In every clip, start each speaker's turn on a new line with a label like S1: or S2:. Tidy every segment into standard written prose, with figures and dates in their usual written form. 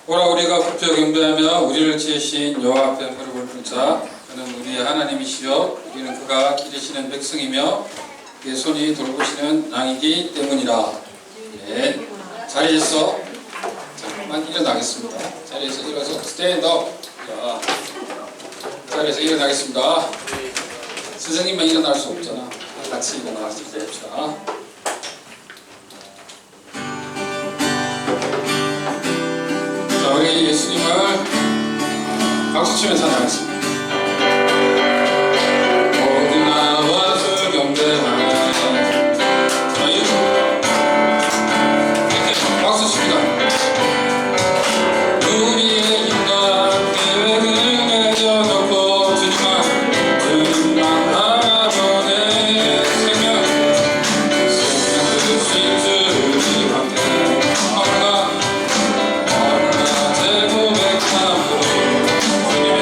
S1: 오라 우리가 굽혀 경배하며 우리를 지으신 여호와 앞에 무릎을 꿇자. 그는 우리의 하나님이시여 우리는 그가 기르시는 백성이며 그의 손이 돌보시는 양이기 때문이라. 네. 자리에서 잠깐만 일어나겠습니다. 자리에서 일어서 스탠드업. 자리에서 일어나겠습니다. 선생님만 일어날 수 없잖아. 같이 일어나서 기도합시다. 자, 우리 예수님을 박수 치면서 나가겠습니다. 모두 나와서 경배하라. 자, 이렇게 박수 칩니다. 우리의 힘과 계획을 맺어놓고 주님만 바라보네. 생명 주신 주님 앞에 얼마나 제 고백함으로 주님의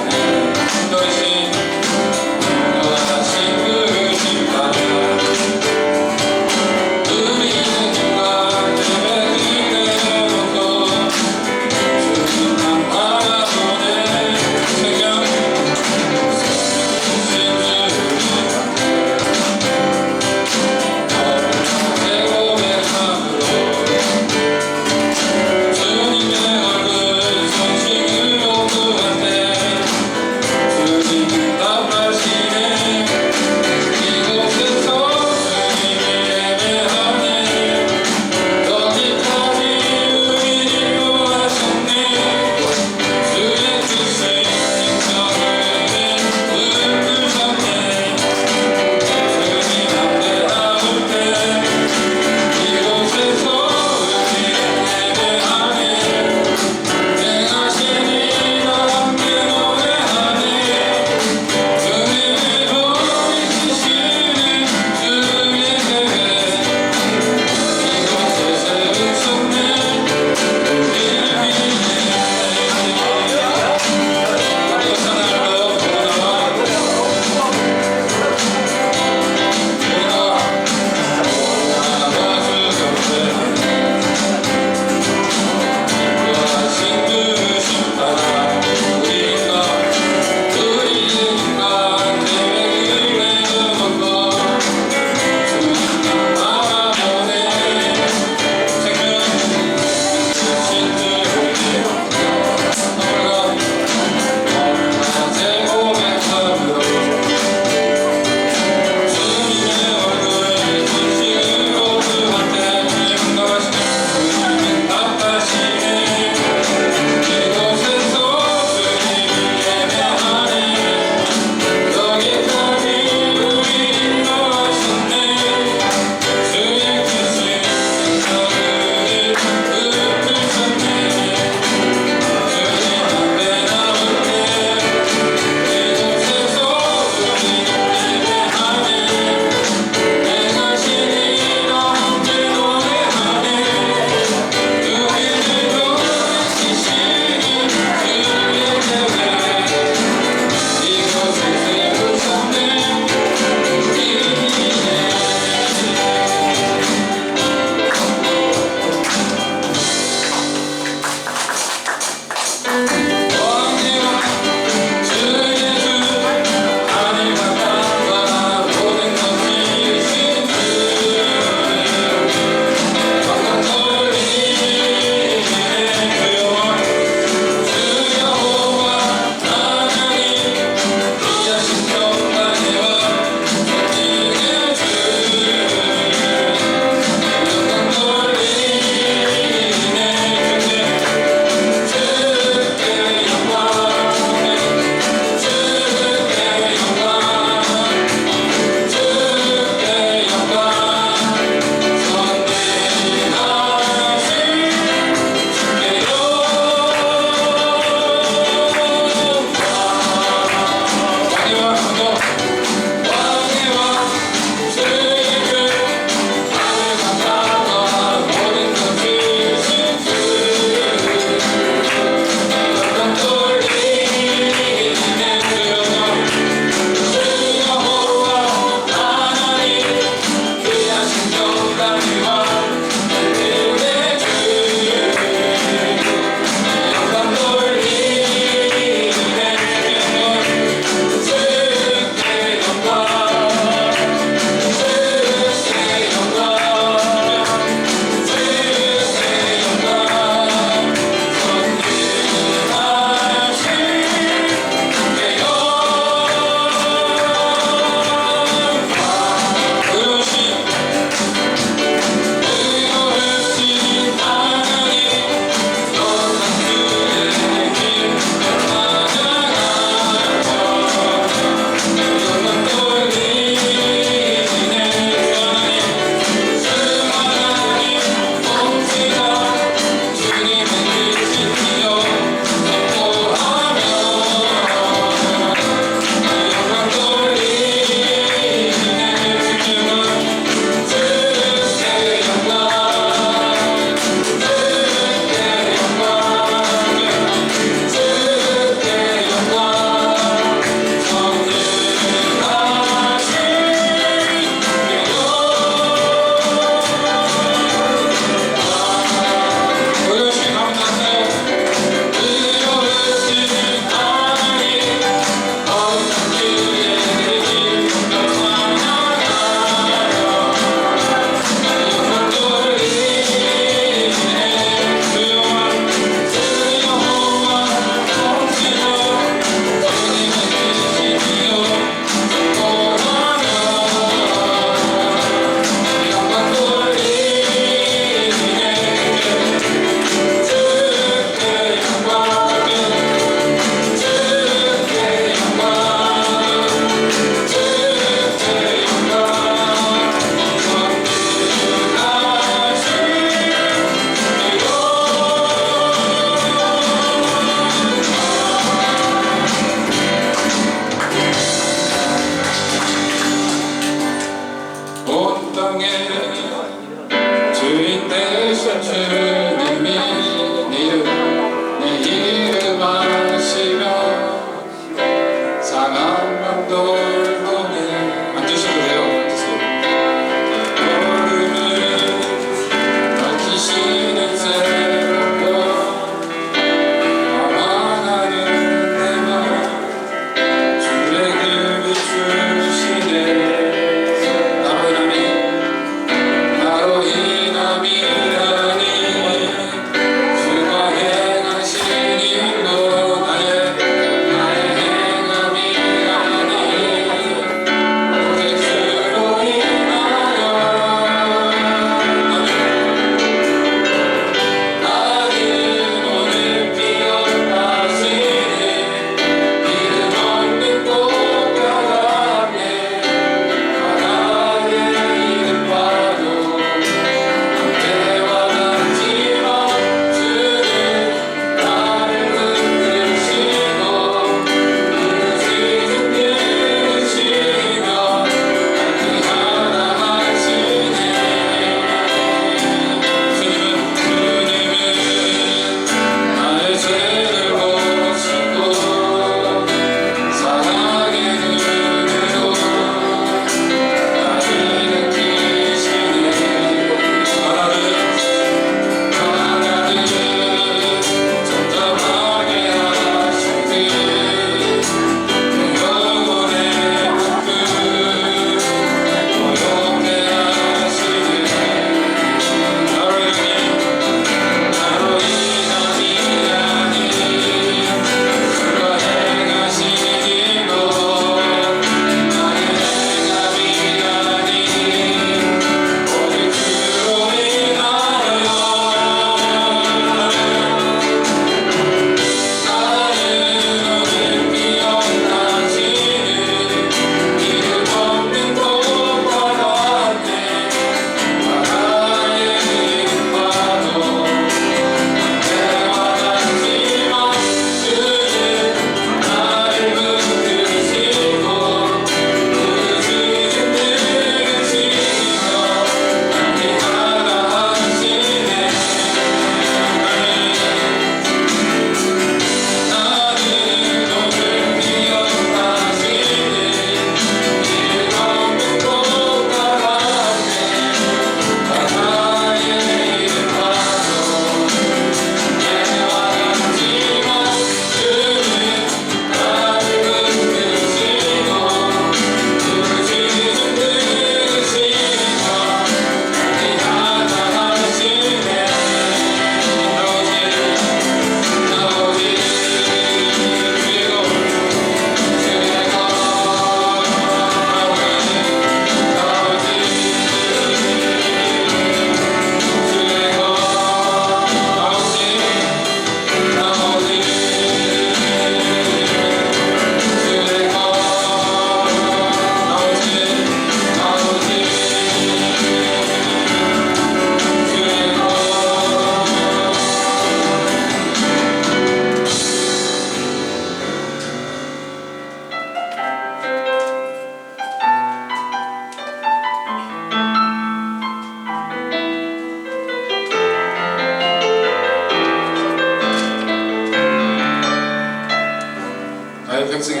S1: 우리 백성의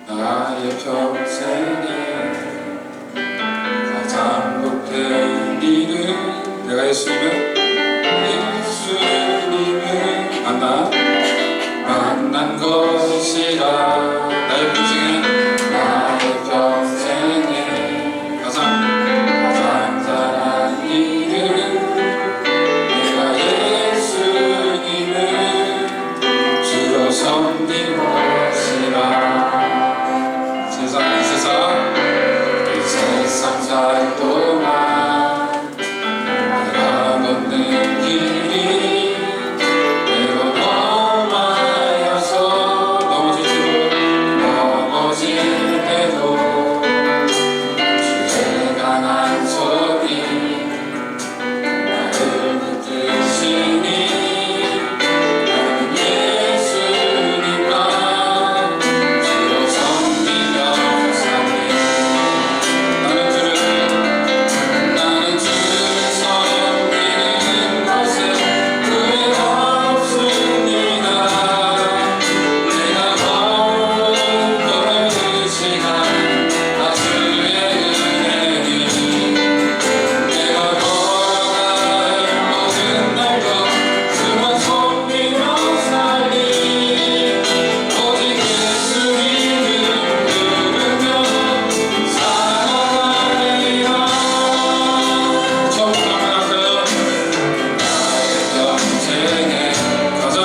S1: 나의 평생에 가장 복된 일은 내가 예수님을 만난 것이라. 나의 평생에 가장 잘한 일은 내가 예수님을 주로 섬긴 것이라. 이 세상 살 동안 내가 걷는 길이 내가 넘어져서 넘어질 때도 주의 강한 손이 나를 붙드시니 나는 예수님만 주로 섬기며 살리. 나는 주를 섬기는 것에 후회 없습니다. 내가 걸어온 시간 다 주의 은혜니 내가 걸어갈 모든 날도 주만 섬기며 살리. 오직 예수님을 부르며 살아가리라. 처음부터 한번 할까요? 나의 평생에 가장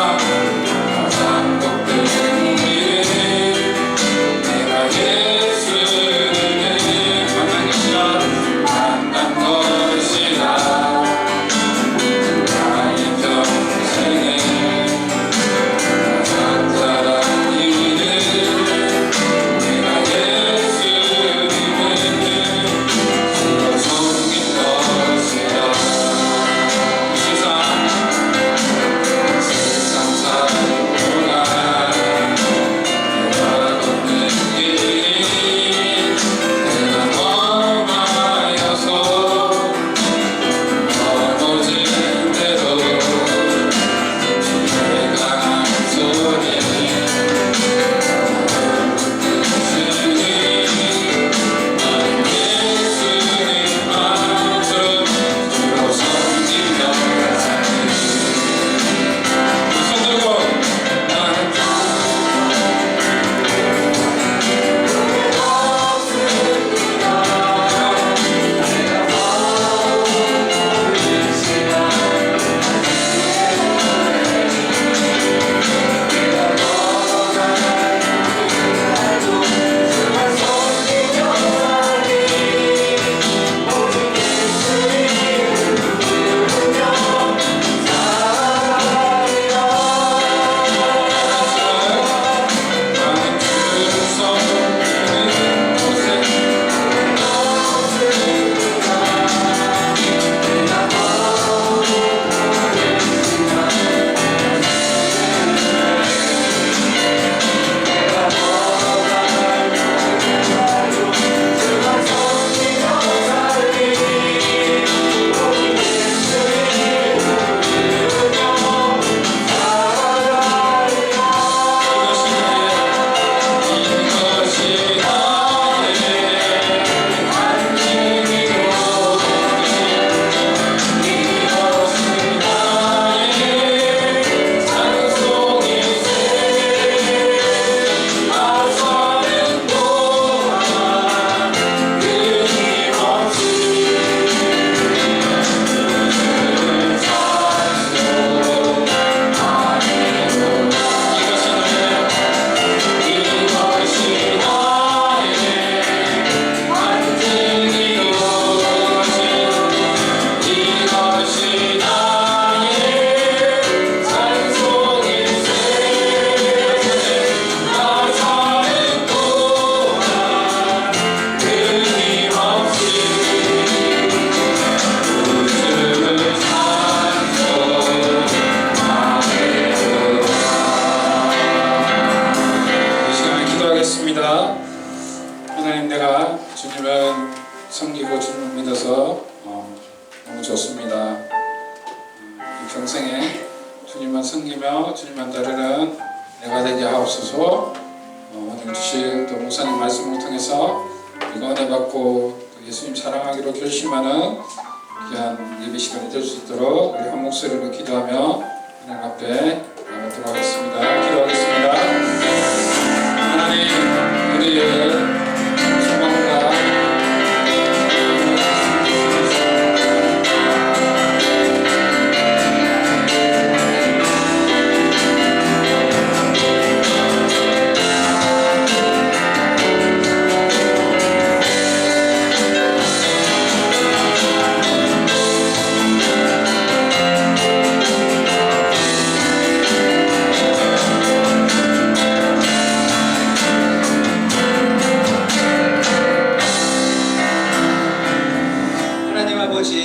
S1: 복된 일은 내가 예수님을 만난 것이라. 나의 평생에 가장 잘한 일은 내가 예수님을 주로 섬긴 것이라. 세상 살고나 내가 걷는 길이 내가 험하여서 넘어질 때도 주의 강한 손이 나를 붙드시니 나는 예수님만 주로 섬기며 살리. 손 들고 나는 하나님, 내가 주님을 섬기고 주님을 믿어서 너무 좋습니다. 이 평생에 주님만 섬기며 주님만 따르는 내가 되게 하옵소서. 오늘 주실 또 목사님 말씀을 통해서 우리가 은혜 받고 또 예수님 사랑하기로 결심하는 귀한 예배 시간이 될 수 있도록 우리 한 목소리로 기도하며 하나님 앞에 나가도록 하겠습니다. 기도하겠습니다. 하나님, 우리의 소망과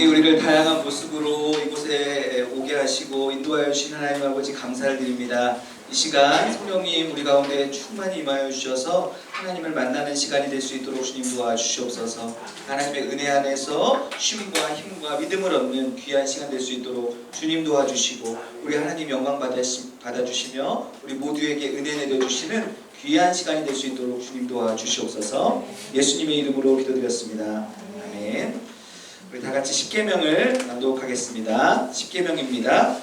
S2: 우리를 다양한 모습으로 이곳에 오게 하시고 인도하여 주신 하나님 아버지 감사를 드립니다. 이 시간 성령님 우리 가운데 충만히 임하여 주셔서 하나님을 만나는 시간이 될 수 있도록 주님 도와주시옵소서. 하나님의 은혜 안에서 쉼과 힘과 믿음을 얻는 귀한 시간 될 수 있도록 주님 도와주시고 우리 하나님 영광 받아주시며 우리 모두에게 은혜 내려주시는 귀한 시간이 될 수 있도록 주님 도와주시옵소서. 예수님의 이름으로 기도드렸습니다. 아멘. 우리 다 같이 십계명을 낭독하겠습니다. 십계명입니다.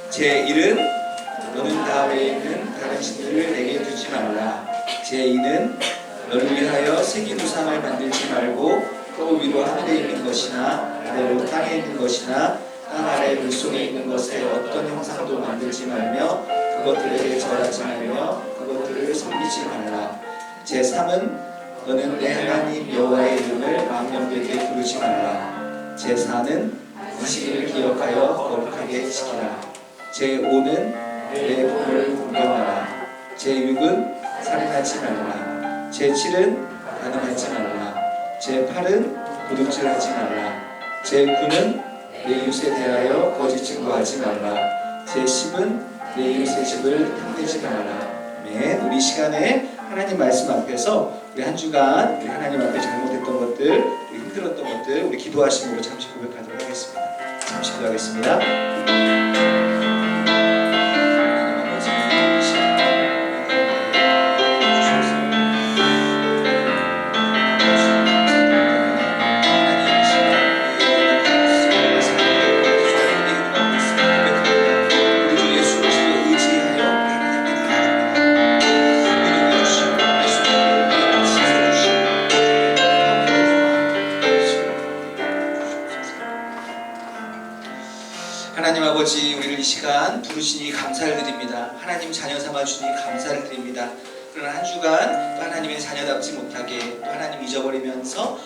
S2: 제1은 너는 나 외에는 다른 신들을 내게 두지 말라. 제2는 너를 위하여 새긴 우상을 만들지 말고 또 위로 하늘에 있는 것이나 아래로 땅에 있는 것이나 땅 아래 물속에 있는 것에 어떤 형상도 만들지 말며 그것들에게 절하지 말며 그것들을 섬기지 말라. 제3은 너는 내 하나님 여호와의 이름을 망령되게 부르지 말라. 제4는 안식일을 기억하여 거룩하게 지키라. 제5는 내 부모를 공경하라. 제6은 살인하지 말라. 제7은 간음하지 말라. 제8은 도둑질하지 말라. 제9는 내 이웃에 대하여 거짓 증거하지 말라. 제10은 내 이웃의 집을 탐내지 말라. 아멘. 우리 시간에 하나님 말씀 앞에서 우리 한 주간 우리 하나님 앞에 잘못했던 것들, 우리 힘들었던 것들, 우리 기도하심으로 잠시 고백하도록 하겠습니다. 잠시 기도하겠습니다. 하나님 아버지, 우리를 이 시간 부르시니 감사를 드립니다. 하나님 자녀 삼아 주니 감사를 드립니다. 그러나 한 주간 또 하나님의 자녀답지 못하게 또 하나님 잊어버리면서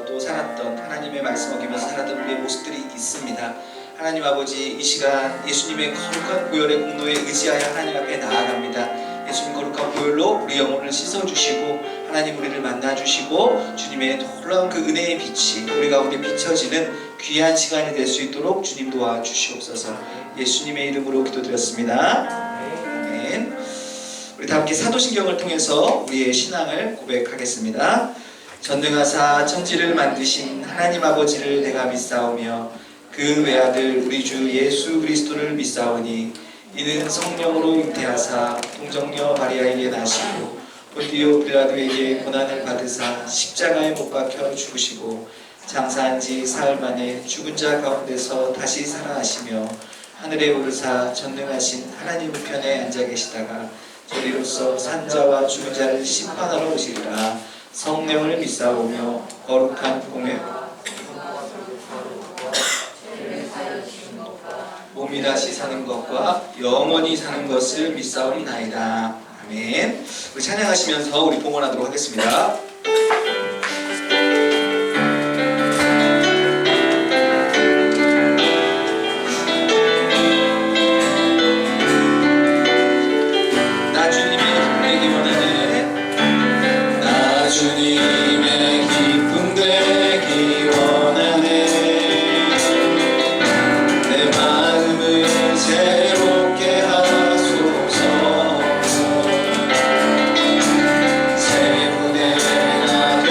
S2: 또 살았던, 하나님의 말씀 어기면서 살았던 우리의 모습들이 있습니다. 하나님 아버지, 이 시간 예수님의 거룩한 보혈의 공로에 의지하여 하나님 앞에 나아갑니다. 예수님 거룩한 보혈로 우리 영혼을 씻어주시고 하나님 우리를 만나주시고 주님의 놀라운 그 은혜의 빛이 우리 가운데 비춰지는 귀한 시간이 될 수 있도록 주님 도와주시옵소서. 예수님의 이름으로 기도드렸습니다. 아멘. 우리 다 함께 사도신경을 통해서 우리의 신앙을 고백하겠습니다. 전능하사 천지를 만드신 하나님 아버지를 내가 믿사오며 그 외아들 우리 주 예수 그리스도를 믿사오니 이는 성령으로 잉태하사 동정녀 마리아에게 나시고 본디오 빌라도에게 고난을 받으사 십자가에 못 박혀 죽으시고 장사한 지 사흘 만에 죽은 자 가운데서 다시 살아나시며 하늘에 오르사 전능하신 하나님 우편에 앉아 계시다가 저리로서 산자와 죽은 자를 심판하러 오시리라. 성령을 믿사오며 거룩한 공회 몸이 다시 사는 것과 영원히 사는 것을 믿사옵나이다. 아멘. 우리 찬양하시면서 우리 봉헌하도록 하겠습니다.
S1: 주님의 기쁨 되기 원하네. 내 마음을 새롭게 하소서. 새 무대가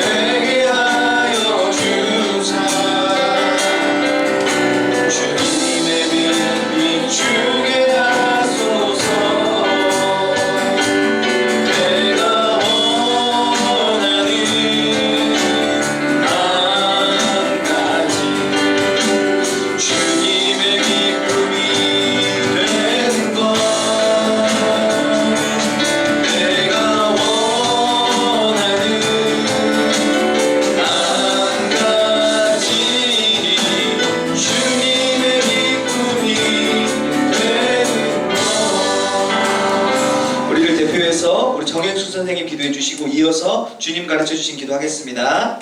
S2: 그래서 우리 정영수 선생님 기도해 주시고 이어서 주님 가르쳐 주신 기도하겠습니다.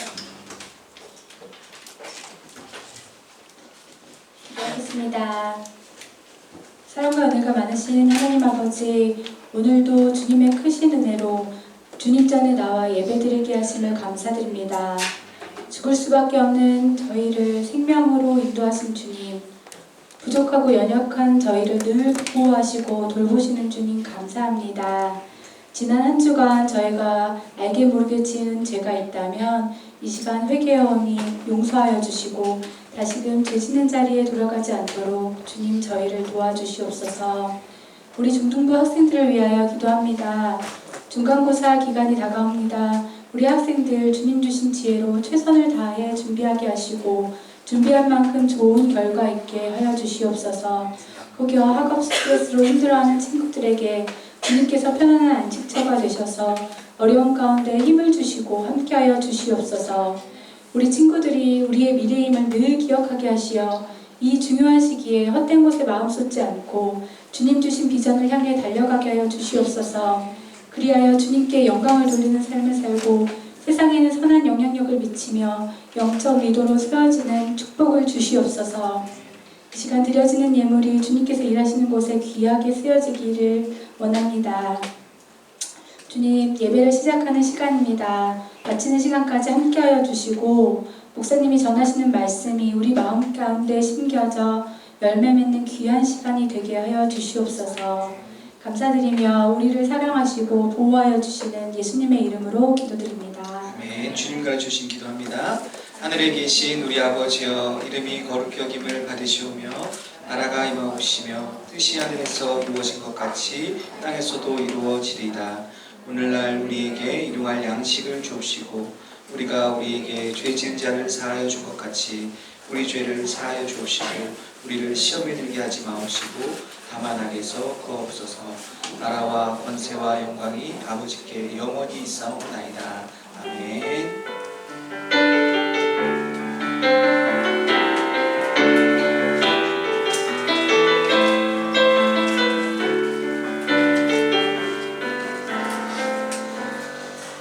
S3: 기도하겠습니다. 사랑과 은혜가 많으신 하나님 아버지, 오늘도 주님의 크신 은혜로 주님 전에 나와 예배드리게 하심을 감사드립니다. 죽을 수밖에 없는 저희를 생명으로 인도하신 주님, 부족하고 연약한 저희를 늘 보호하시고 돌보시는 주님 감사합니다. 지난 한 주간 저희가 알게 모르게 지은 죄가 있다면 이 시간 회개하오니 용서하여 주시고 다시금 죄 짓는 자리에 돌아가지 않도록 주님 저희를 도와주시옵소서. 우리 중등부 학생들을 위하여 기도합니다. 중간고사 기간이 다가옵니다. 우리 학생들 주님 주신 지혜로 최선을 다해 준비하게 하시고 준비한 만큼 좋은 결과 있게 하여 주시옵소서. 혹여 학업 스트레스로 힘들어하는 친구들에게 주님께서 편안한 안식처가 되셔서 어려운 가운데 힘을 주시고 함께하여 주시옵소서. 우리 친구들이 우리의 미래임을 늘 기억하게 하시어 이 중요한 시기에 헛된 곳에 마음 쏟지 않고 주님 주신 비전을 향해 달려가게 하여 주시옵소서. 그리하여 주님께 영광을 돌리는 삶을 살고 세상에는 선한 영향력을 미치며 영적 리더로 세워지는 축복을 주시옵소서. 이 시간 드려지는 예물이 주님께서 일하시는 곳에 귀하게 쓰여지기를 원합니다. 주님, 예배를 시작하는 시간입니다. 마치는 시간까지 함께하여 주시고 목사님이 전하시는 말씀이 우리 마음 가운데 심겨져 열매 맺는 귀한 시간이 되게 하여 주시옵소서. 감사드리며 우리를 사랑하시고 보호하여 주시는 예수님의 이름으로 기도드립니다.
S2: 아멘. 주님 가르쳐 주신 기도합니다. 하늘에 계신 우리 아버지여, 이름이 거룩히 여김을 받으시오며 나라가 임하옵시며 뜻이 하늘에서 이루어진 것 같이 땅에서도 이루어지리이다. 오늘날 우리에게 일용할 양식을 주옵시고 우리가 우리에게 죄 지은 자를 사하여 준 것 같이 우리 죄를 사하여 주옵시고 우리를 시험에 들게 하지 마옵시고 다만 악에서 구하옵소서. 나라와 권세와 영광이 아버지께 영원히 있사옵나이다. 아멘.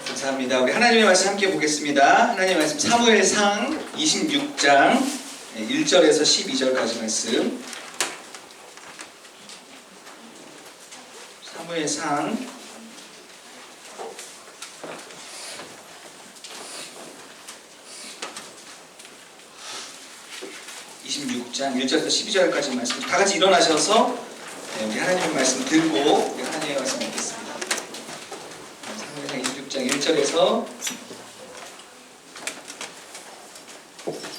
S2: 감사합니다. 우리 하나님의 말씀 함께 보겠습니다. 하나님의 말씀 사무엘상 26장 1절에서 12절까지 말씀. 사무엘상 26장 1절에서 12절까지 말씀. 다 같이 일어나셔서 우리 하나님의 말씀 들고 우리 하나님의 말씀 읽겠습니다. 26장 1절에서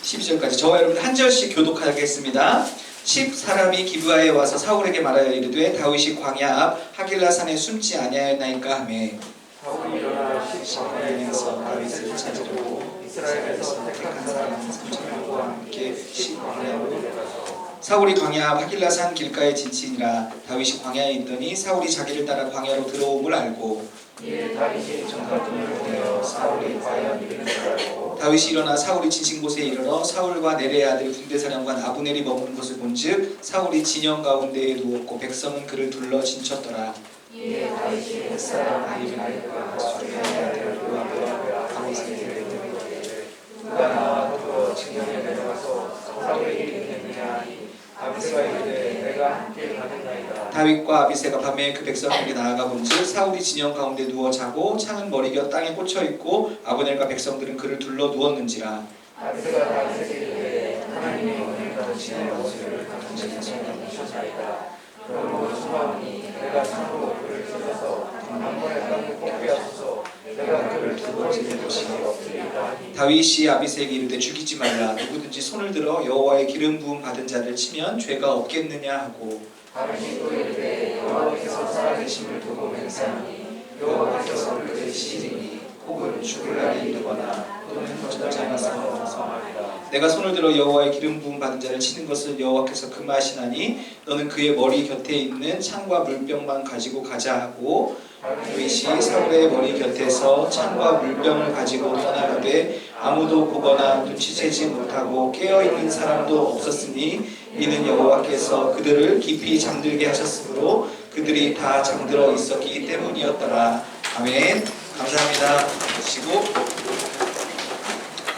S2: 12절까지 저와 여러분 한 절씩 교독하겠습니다. 10사람이 기브아에 와서 사울에게 말하여 이르되 다윗이 광야 앞 하길라 산에 숨지 아니하였나이까 하매
S4: 사울이 일어나 광야에서 다윗을 찾으려고 이스라엘에서 택한 사람 3,000명과 함께 광야로 내려가서
S2: 사울이 광야 앞 하길라 산 길가에 진치니라. 다윗이 광야에 있더니 사울이 자기를 따라 광야로 들어옴을 알고
S4: 이에 다윗이 정갈등을 보내어 사울이 과연 이르는 줄 알고
S2: 다윗이 일어나 사울이 지신 곳에 이르러 사울과 네레의 아들 군대사령관 아브넬이 머무는 것을 본즉 사울이 진영 가운데에 누웠고 백성은 그를 둘러 진쳤더라.
S4: 이에 다윗이 햇사람 아히멜렉과 수리아의 아들 요압과 다윗에게 이르되 누가 나와 더불어 진영에 내려가서 사울에게 이르겠느냐 하니 아비새가 이르되 내가 함께 가겠나이다.
S2: 다윗과 아비새가 밤에 그 백성에게 나아가 본즉 사울이 진영 가운데 누워 자고 창은 머리곁 땅에 꽂혀 있고 아브넬과 백성들은 그를 둘러 누웠는지라.
S4: 아비새가 다윗에게 이르되 하나님이 오늘 당신의 모습을 당신의 손에 주셨나이다. 그러므로 소망이 내가 참으로 그를 찢어서 한 번에 땅에 꽂게 하소서. 내가 그를 두고 지낼 것이 없으리이다.
S2: 다윗이 아비새에게 이르되 죽이지 말라. 누구든지 손을 들어 여호와의 기름 부음 받은 자를 치면 죄가 없겠느냐 하고
S4: 다윗이 또 이르되 여호와께서 살아계심을 두고 맹세하니 여호와께서 그를 치리니 혹은 죽을 날이 이르거나 또는 전장에서 사망하리라.
S2: 내가 손을 들어 여호와의 기름 부음 받은 자를 치는 것을 여호와께서 금하시나니 너는 그의 머리 곁에 있는 창과 물병만 가지고 가자 하고 다윗이 사울의 머리 곁에서 창과 물병을 가지고 떠나가되 아무도 보거나 눈치채지 못하고 깨어있는 사람도 없었으니 이는 여호와께서 그들을 깊이 잠들게 하셨으므로 그들이 그들이 다 잠들어 있었기 때문이었더라. 아멘. 감사합니다. 하시고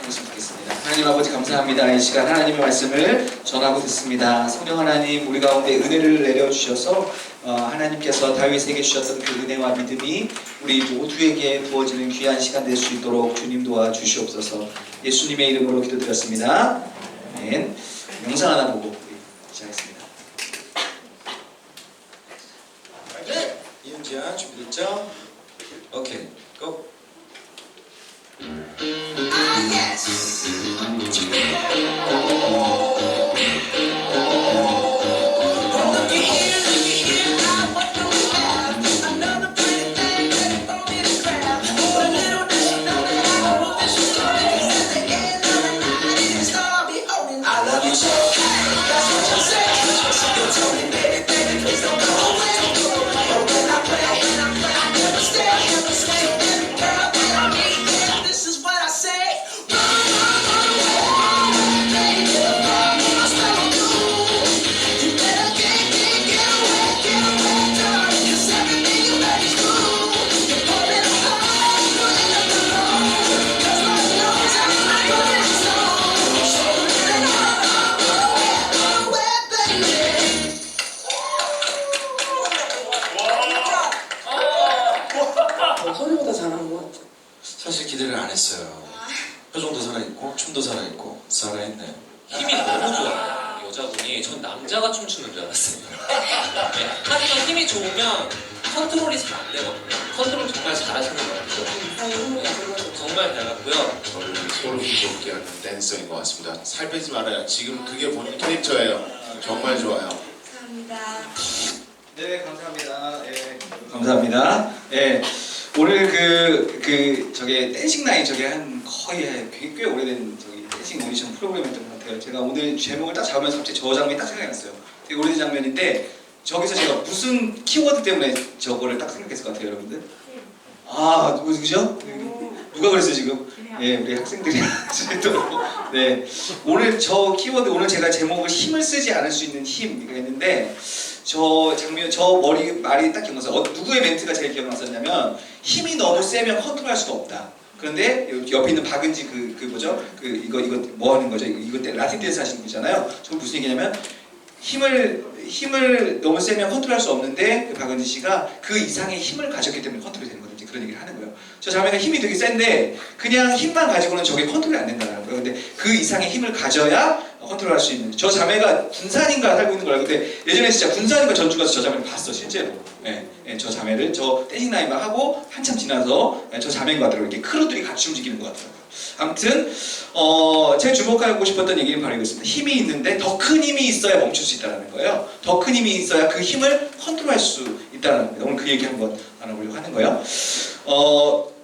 S2: 해주시면 좋겠습니다. 하나님 아버지 감사합니다. 이 시간 하나님의 말씀을 전하고 듣습니다. 성령 하나님 우리 가운데 은혜를 내려주셔서 하나님께서 다윗에게 주셨던 그 은혜와 믿음이 우리 모두에게 부어지는 귀한 시간 될 수 있도록 주님 도와주시옵소서. 예수님의 이름으로 기도드렸습니다. 아멘. 영상 하나 보고 시작하겠습니다.
S5: 이은지야 준비됐죠? 오케이 고!
S6: 소리보다 잘하는 것 같아.
S5: 사실 기대를 안 했어요. 표정도 살아있고 춤도 살아있고 살아있네.
S7: 힘이 너무 좋아요. 여자분이 전 남자가 춤추는 줄 알았어요. 네, 하지만 힘이 좋으면 컨트롤이 잘 안 되거든요. 컨트롤 정말 잘하시는 것 같아요. 정말 잘했고요.
S8: 저를 소름 돋게 하는 댄서인 것 같습니다. 살 빼지 말아요. 지금 그게 본인 캐릭터예요. 정말 좋아요.
S9: 감사합니다.
S2: 네, 감사합니다. 예, 감사합니다. 예, 오늘 저게 댄싱 나인 저게 한 거의 꽤 오래된 저기 댄싱 오디션 프로그램이었던 것 같아요. 제가 오늘 제목을 딱 잡으면서 갑자기 저 장면이 딱 생각이 났어요. 되게 오래된 장면인데 저기서 제가 무슨 키워드 때문에 저거를 딱 생각했을 것 같아요, 여러분들? 아, 누구시죠? 누가 그랬어요 지금? 예, 우리 학생들이 또 네, 오늘 저 키워드 오늘 제가 제목을 힘을 쓰지 않을 수 있는 힘이가 있는데 저 장면 저 말이 딱 기억나서 누구의 멘트가 제일 기억났었냐면 힘이 너무 세면 컨트롤할 수가 없다. 그런데 옆에 있는 박은지 그 뭐죠? 이거 뭐 하는 거죠? 이거 때 라틴 댄스 하시는 분이잖아요. 저 무슨 얘기냐면 힘을 너무 세면 컨트롤할 수 없는데 그 박은지 씨가 그 이상의 힘을 가졌기 때문에 컨트롤이 되는 거든요. 그런 얘기를 하는 거예요. 저 자매가 힘이 되게 센데 그냥 힘만 가지고는 저게 컨트롤이 안 된다는 거예요. 근데 그 이상의 힘을 가져야 컨트롤할 수 있는. 저 자매가 군산인가 살고 있는 거라고. 근데 예전에 진짜 군산인가 전주 가서 저 자매를 봤어 실제로. 예, 저 자매를 저 댄싱 나이만 하고 한참 지나서 저 자매인 것 같더라고요. 이렇게 크루들이 같이 움직이는 것 같더라고요. 아무튼 제가 주목하고 싶었던 얘기는 바로 이것입니다. 힘이 있는데 더 큰 힘이 있어야 멈출 수 있다는 거예요. 더 큰 힘이 있어야 그 힘을 컨트롤할 수 있다는 겁니다. 오늘 그 얘기 한번 나눠보려고 하는 거예요.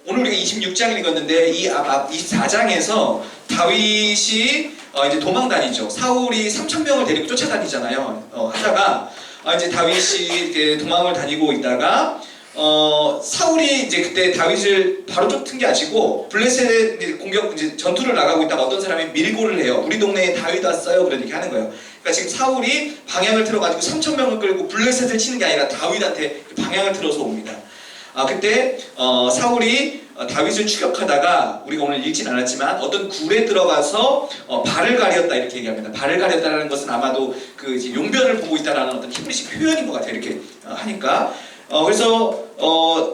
S2: 오늘 우리가 26장을 읽었는데 이 24장에서 다윗이 이제 도망 다니죠. 사울이 3,000명을 데리고 쫓아다니잖아요. 하다가 이제 다윗이 이렇게 도망을 다니고 있다가 사울이 이제 그때 다윗을 바로 쫓은 게 아니고 블레셋 공격 이제 전투를 나가고 있다가 어떤 사람이 밀고를 해요. 우리 동네에 다윗 왔어요. 그런 얘기 하는 거예요. 그러니까 지금 사울이 방향을 틀어가지고 3,000명을 끌고 블레셋을 치는 게 아니라 다윗한테 방향을 틀어서 옵니다. 그때 사울이 다윗을 추격하다가 우리가 오늘 읽진 않았지만 어떤 굴에 들어가서 발을 가렸다 이렇게 얘기합니다. 발을 가렸다는 것은 아마도 그 이제 용변을 보고 있다라는 어떤 히브리식 표현인 것 같아요. 이렇게 하니까 그래서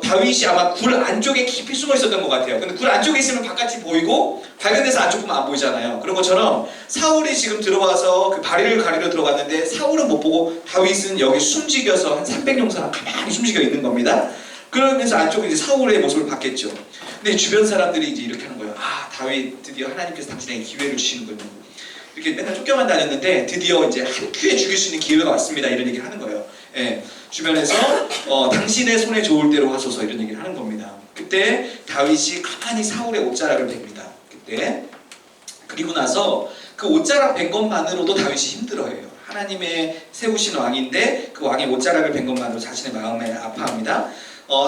S2: 다윗이 아마 굴 안쪽에 깊이 숨어 있었던 것 같아요. 근데 굴 안쪽에 있으면 바깥이 보이고 밝은 데서 안쪽 보면 안 보이잖아요. 그런 것처럼 사울이 지금 들어와서 그 발을 가리러 들어갔는데 사울은 못 보고 다윗은 여기 숨지겨서 한 300명 사람 가만히 숨지겨 있는 겁니다. 그러면서 안쪽에 이제 사울의 모습을 봤겠죠. 근데 주변 사람들이 이제 이렇게 하는 거예요. 다윗 드디어 하나님께서 당신에게 기회를 주시는군요. 이렇게 맨날 쫓겨만 다녔는데 드디어 이제 한 큐에 죽일 수 있는 기회가 왔습니다. 이런 얘기를 하는 거예요. 예, 주변에서 당신의 손에 좋을 대로 하소서 이런 얘기를 하는 겁니다. 그때 다윗이 가만히 사울의 옷자락을 봅니다. 그때 그리고 나서 그 옷자락 벤 것만으로도 다윗이 힘들어해요. 하나님의 세우신 왕인데 그 왕의 옷자락을 벤 것만으로 자신의 마음에 아파합니다.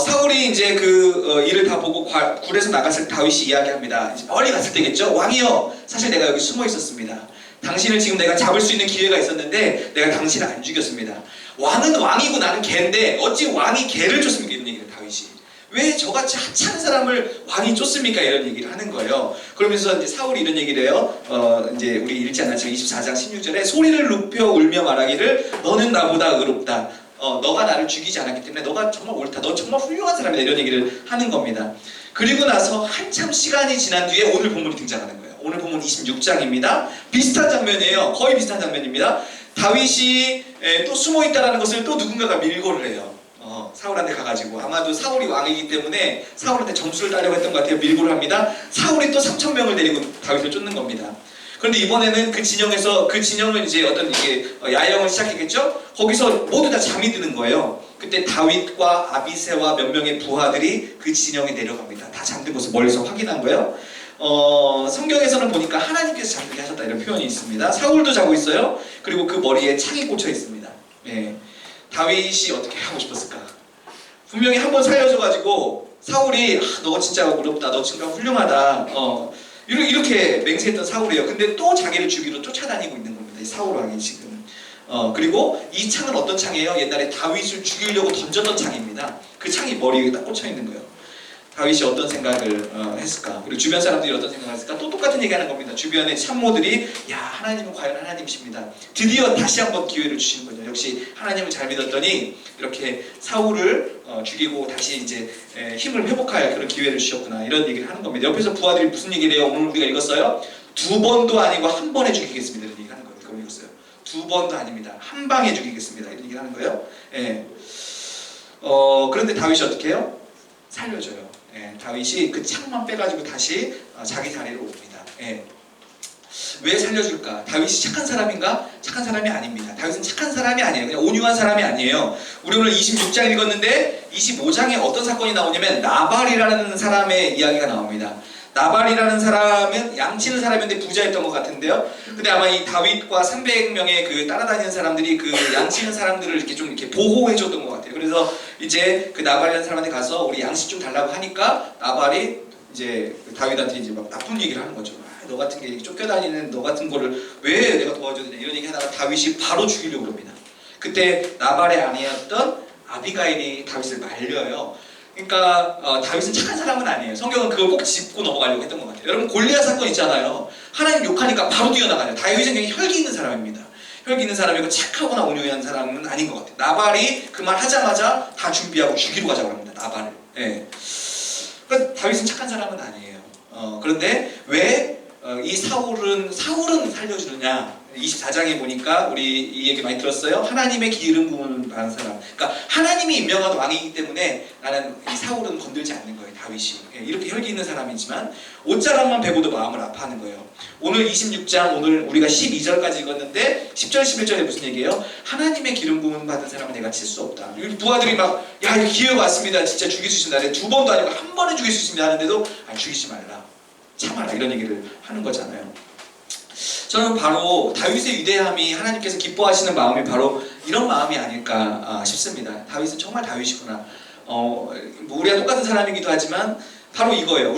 S2: 사울이 이제 그 일을 다 보고 굴에서 나갔을 때 다윗이 이야기합니다. 이제 멀리 갔을 때겠죠. 왕이여, 사실 내가 여기 숨어 있었습니다. 당신을 지금 내가 잡을 수 있는 기회가 있었는데 내가 당신을 안 죽였습니다. 왕은 왕이고 나는 개인데 어찌 왕이 개를 쫓습니까? 이런 얘기를 다윗이. 왜 저같이 하찮은 사람을 왕이 쫓습니까? 이런 얘기를 하는 거예요. 그러면서 이제 사울이 이런 얘기를 해요. 이제 우리 읽지 않았지만 24장 16절에 소리를 높여 울며 말하기를 너는 나보다 의롭다. 너가 나를 죽이지 않았기 때문에 너가 정말 옳다. 너 정말 훌륭한 사람이다. 이런 얘기를 하는 겁니다. 그리고 나서 한참 시간이 지난 뒤에 오늘 본문이 등장하는 거예요. 오늘 본문 26장입니다. 비슷한 장면이에요. 거의 비슷한 장면입니다. 다윗이 또 숨어있다는 것을 또 누군가가 밀고를 해요. 사울한테 가가지고 아마도 사울이 왕이기 때문에 사울한테 점수를 따려고 했던 것 같아요. 밀고를 합니다. 사울이 또 3,000명을 데리고 다윗을 쫓는 겁니다. 그런데 이번에는 그 진영을 이제 어떤 이게 야영을 시작했겠죠? 거기서 모두 다 잠이 드는 거예요. 그때 다윗과 아비새와 몇 명의 부하들이 그 진영에 내려갑니다. 다 잠든 것을 멀리서 확인한 거예요. 성경에서는 보니까 하나님께서 잠들게 하셨다 이런 표현이 있습니다. 사울도 자고 있어요. 그리고 그 머리에 창이 꽂혀 있습니다. 예. 다윗이 어떻게 하고 싶었을까? 분명히 한번 살려줘가지고 사울이 너 진짜 어렵다, 너 진짜 훌륭하다, 이렇게 맹세했던 사울이에요. 근데 또 자기를 죽이러 쫓아다니고 있는 겁니다. 이 사울 왕이 지금. 그리고 이 창은 어떤 창이에요? 옛날에 다윗을 죽이려고 던졌던 창입니다. 그 창이 머리에 딱 꽂혀 있는 거예요. 다윗이 어떤 생각을 했을까? 그리고 주변 사람들이 어떤 생각을 했을까? 또 똑같은 얘기하는 겁니다. 주변의 참모들이 야 하나님은 과연 하나님이십니다. 드디어 다시 한번 기회를 주시는 거죠. 역시 하나님을 잘 믿었더니 이렇게 사울을 죽이고 다시 이제 힘을 회복할 그런 기회를 주셨구나 이런 얘기를 하는 겁니다. 옆에서 부하들이 무슨 얘기를 해요? 오늘 우리가 읽었어요. 2번도 아니고 한 번에 죽이겠습니다. 이런 얘기 하는 거예요. 그걸 읽었어요. 2번도 아닙니다. 한 방에 죽이겠습니다. 이런 얘기를 하는 거예요. 예. 그런데 다윗이 어떻게 해요? 살려줘요. 예, 다윗이 그 창만 빼가지고 다시 자기 자리로 옵니다. 예. 왜 살려줄까? 다윗이 착한 사람인가? 착한 사람이 아닙니다. 다윗은 착한 사람이 아니에요. 그냥 온유한 사람이 아니에요. 우리 오늘 26장 읽었는데 25장에 어떤 사건이 나오냐면 나발이라는 사람의 이야기가 나옵니다. 나발이라는 사람은 양치는 사람인데 부자였던 것 같은데요. 근데 아마 이 다윗과 300명의 그 따라다니는 사람들이 그 양치는 사람들을 이렇게 좀 이렇게 보호해줬던 것 같아요. 그래서 이제 그 나발이라는 사람한테 가서 우리 양식 좀 달라고 하니까 나발이 이제 다윗한테 이제 막 나쁜 얘기를 하는 거죠. 너 같은 게 쫓겨다니는 너 같은 거를 왜 내가 도와줘야 되냐 이런 얘기 하다가 다윗이 바로 죽이려고 합니다. 그때 나발의 아내였던 아비가일이 다윗을 말려요. 그러니까 다윗은 착한 사람은 아니에요. 성경은 그걸 꼭 짚고 넘어가려고 했던 것 같아요. 여러분 골리앗 사건 있잖아요. 하나님 욕하니까 바로 뛰어나가요. 다윗은 굉장히 혈기 있는 사람입니다. 혈기 있는 사람이고 착하거나 온유한 사람은 아닌 것 같아요. 나발이 그 말 하자마자 다 준비하고 죽이러 가자고 합니다. 나발을. 예. 그러니까 다윗은 착한 사람은 아니에요. 그런데 왜 이 사울은 살려주느냐? 24장에 보니까 우리 이 얘기 많이 들었어요. 하나님의 기름 부음을 받은 사람. 그러니까 하나님이 임명한 왕이기 때문에 나는 이 사울은 건들지 않는 거예요. 다윗이. 이렇게 혈기 있는 사람이지만 옷자락만 베고도 마음을 아파하는 거예요. 오늘 26장 오늘 우리가 12절까지 읽었는데 10절 11절에 무슨 얘기예요? 하나님의 기름 부음 받은 사람은 내가 칠 수 없다. 부하들이 막 야 이거 기회가 왔습니다. 진짜 죽일 수 있습니다. 2번도 아니고 한 번에 죽일 수 있습니다 하는데도 죽이지 말라. 참아라 이런 얘기를 하는 거잖아요. 저는 바로 다윗의 위대함이 하나님께서 기뻐하시는 마음이 바로 이런 마음이 아닐까 싶습니다. 다윗은 정말 다윗이구나. 우리가 똑같은 사람이기도 하지만 바로 이거예요.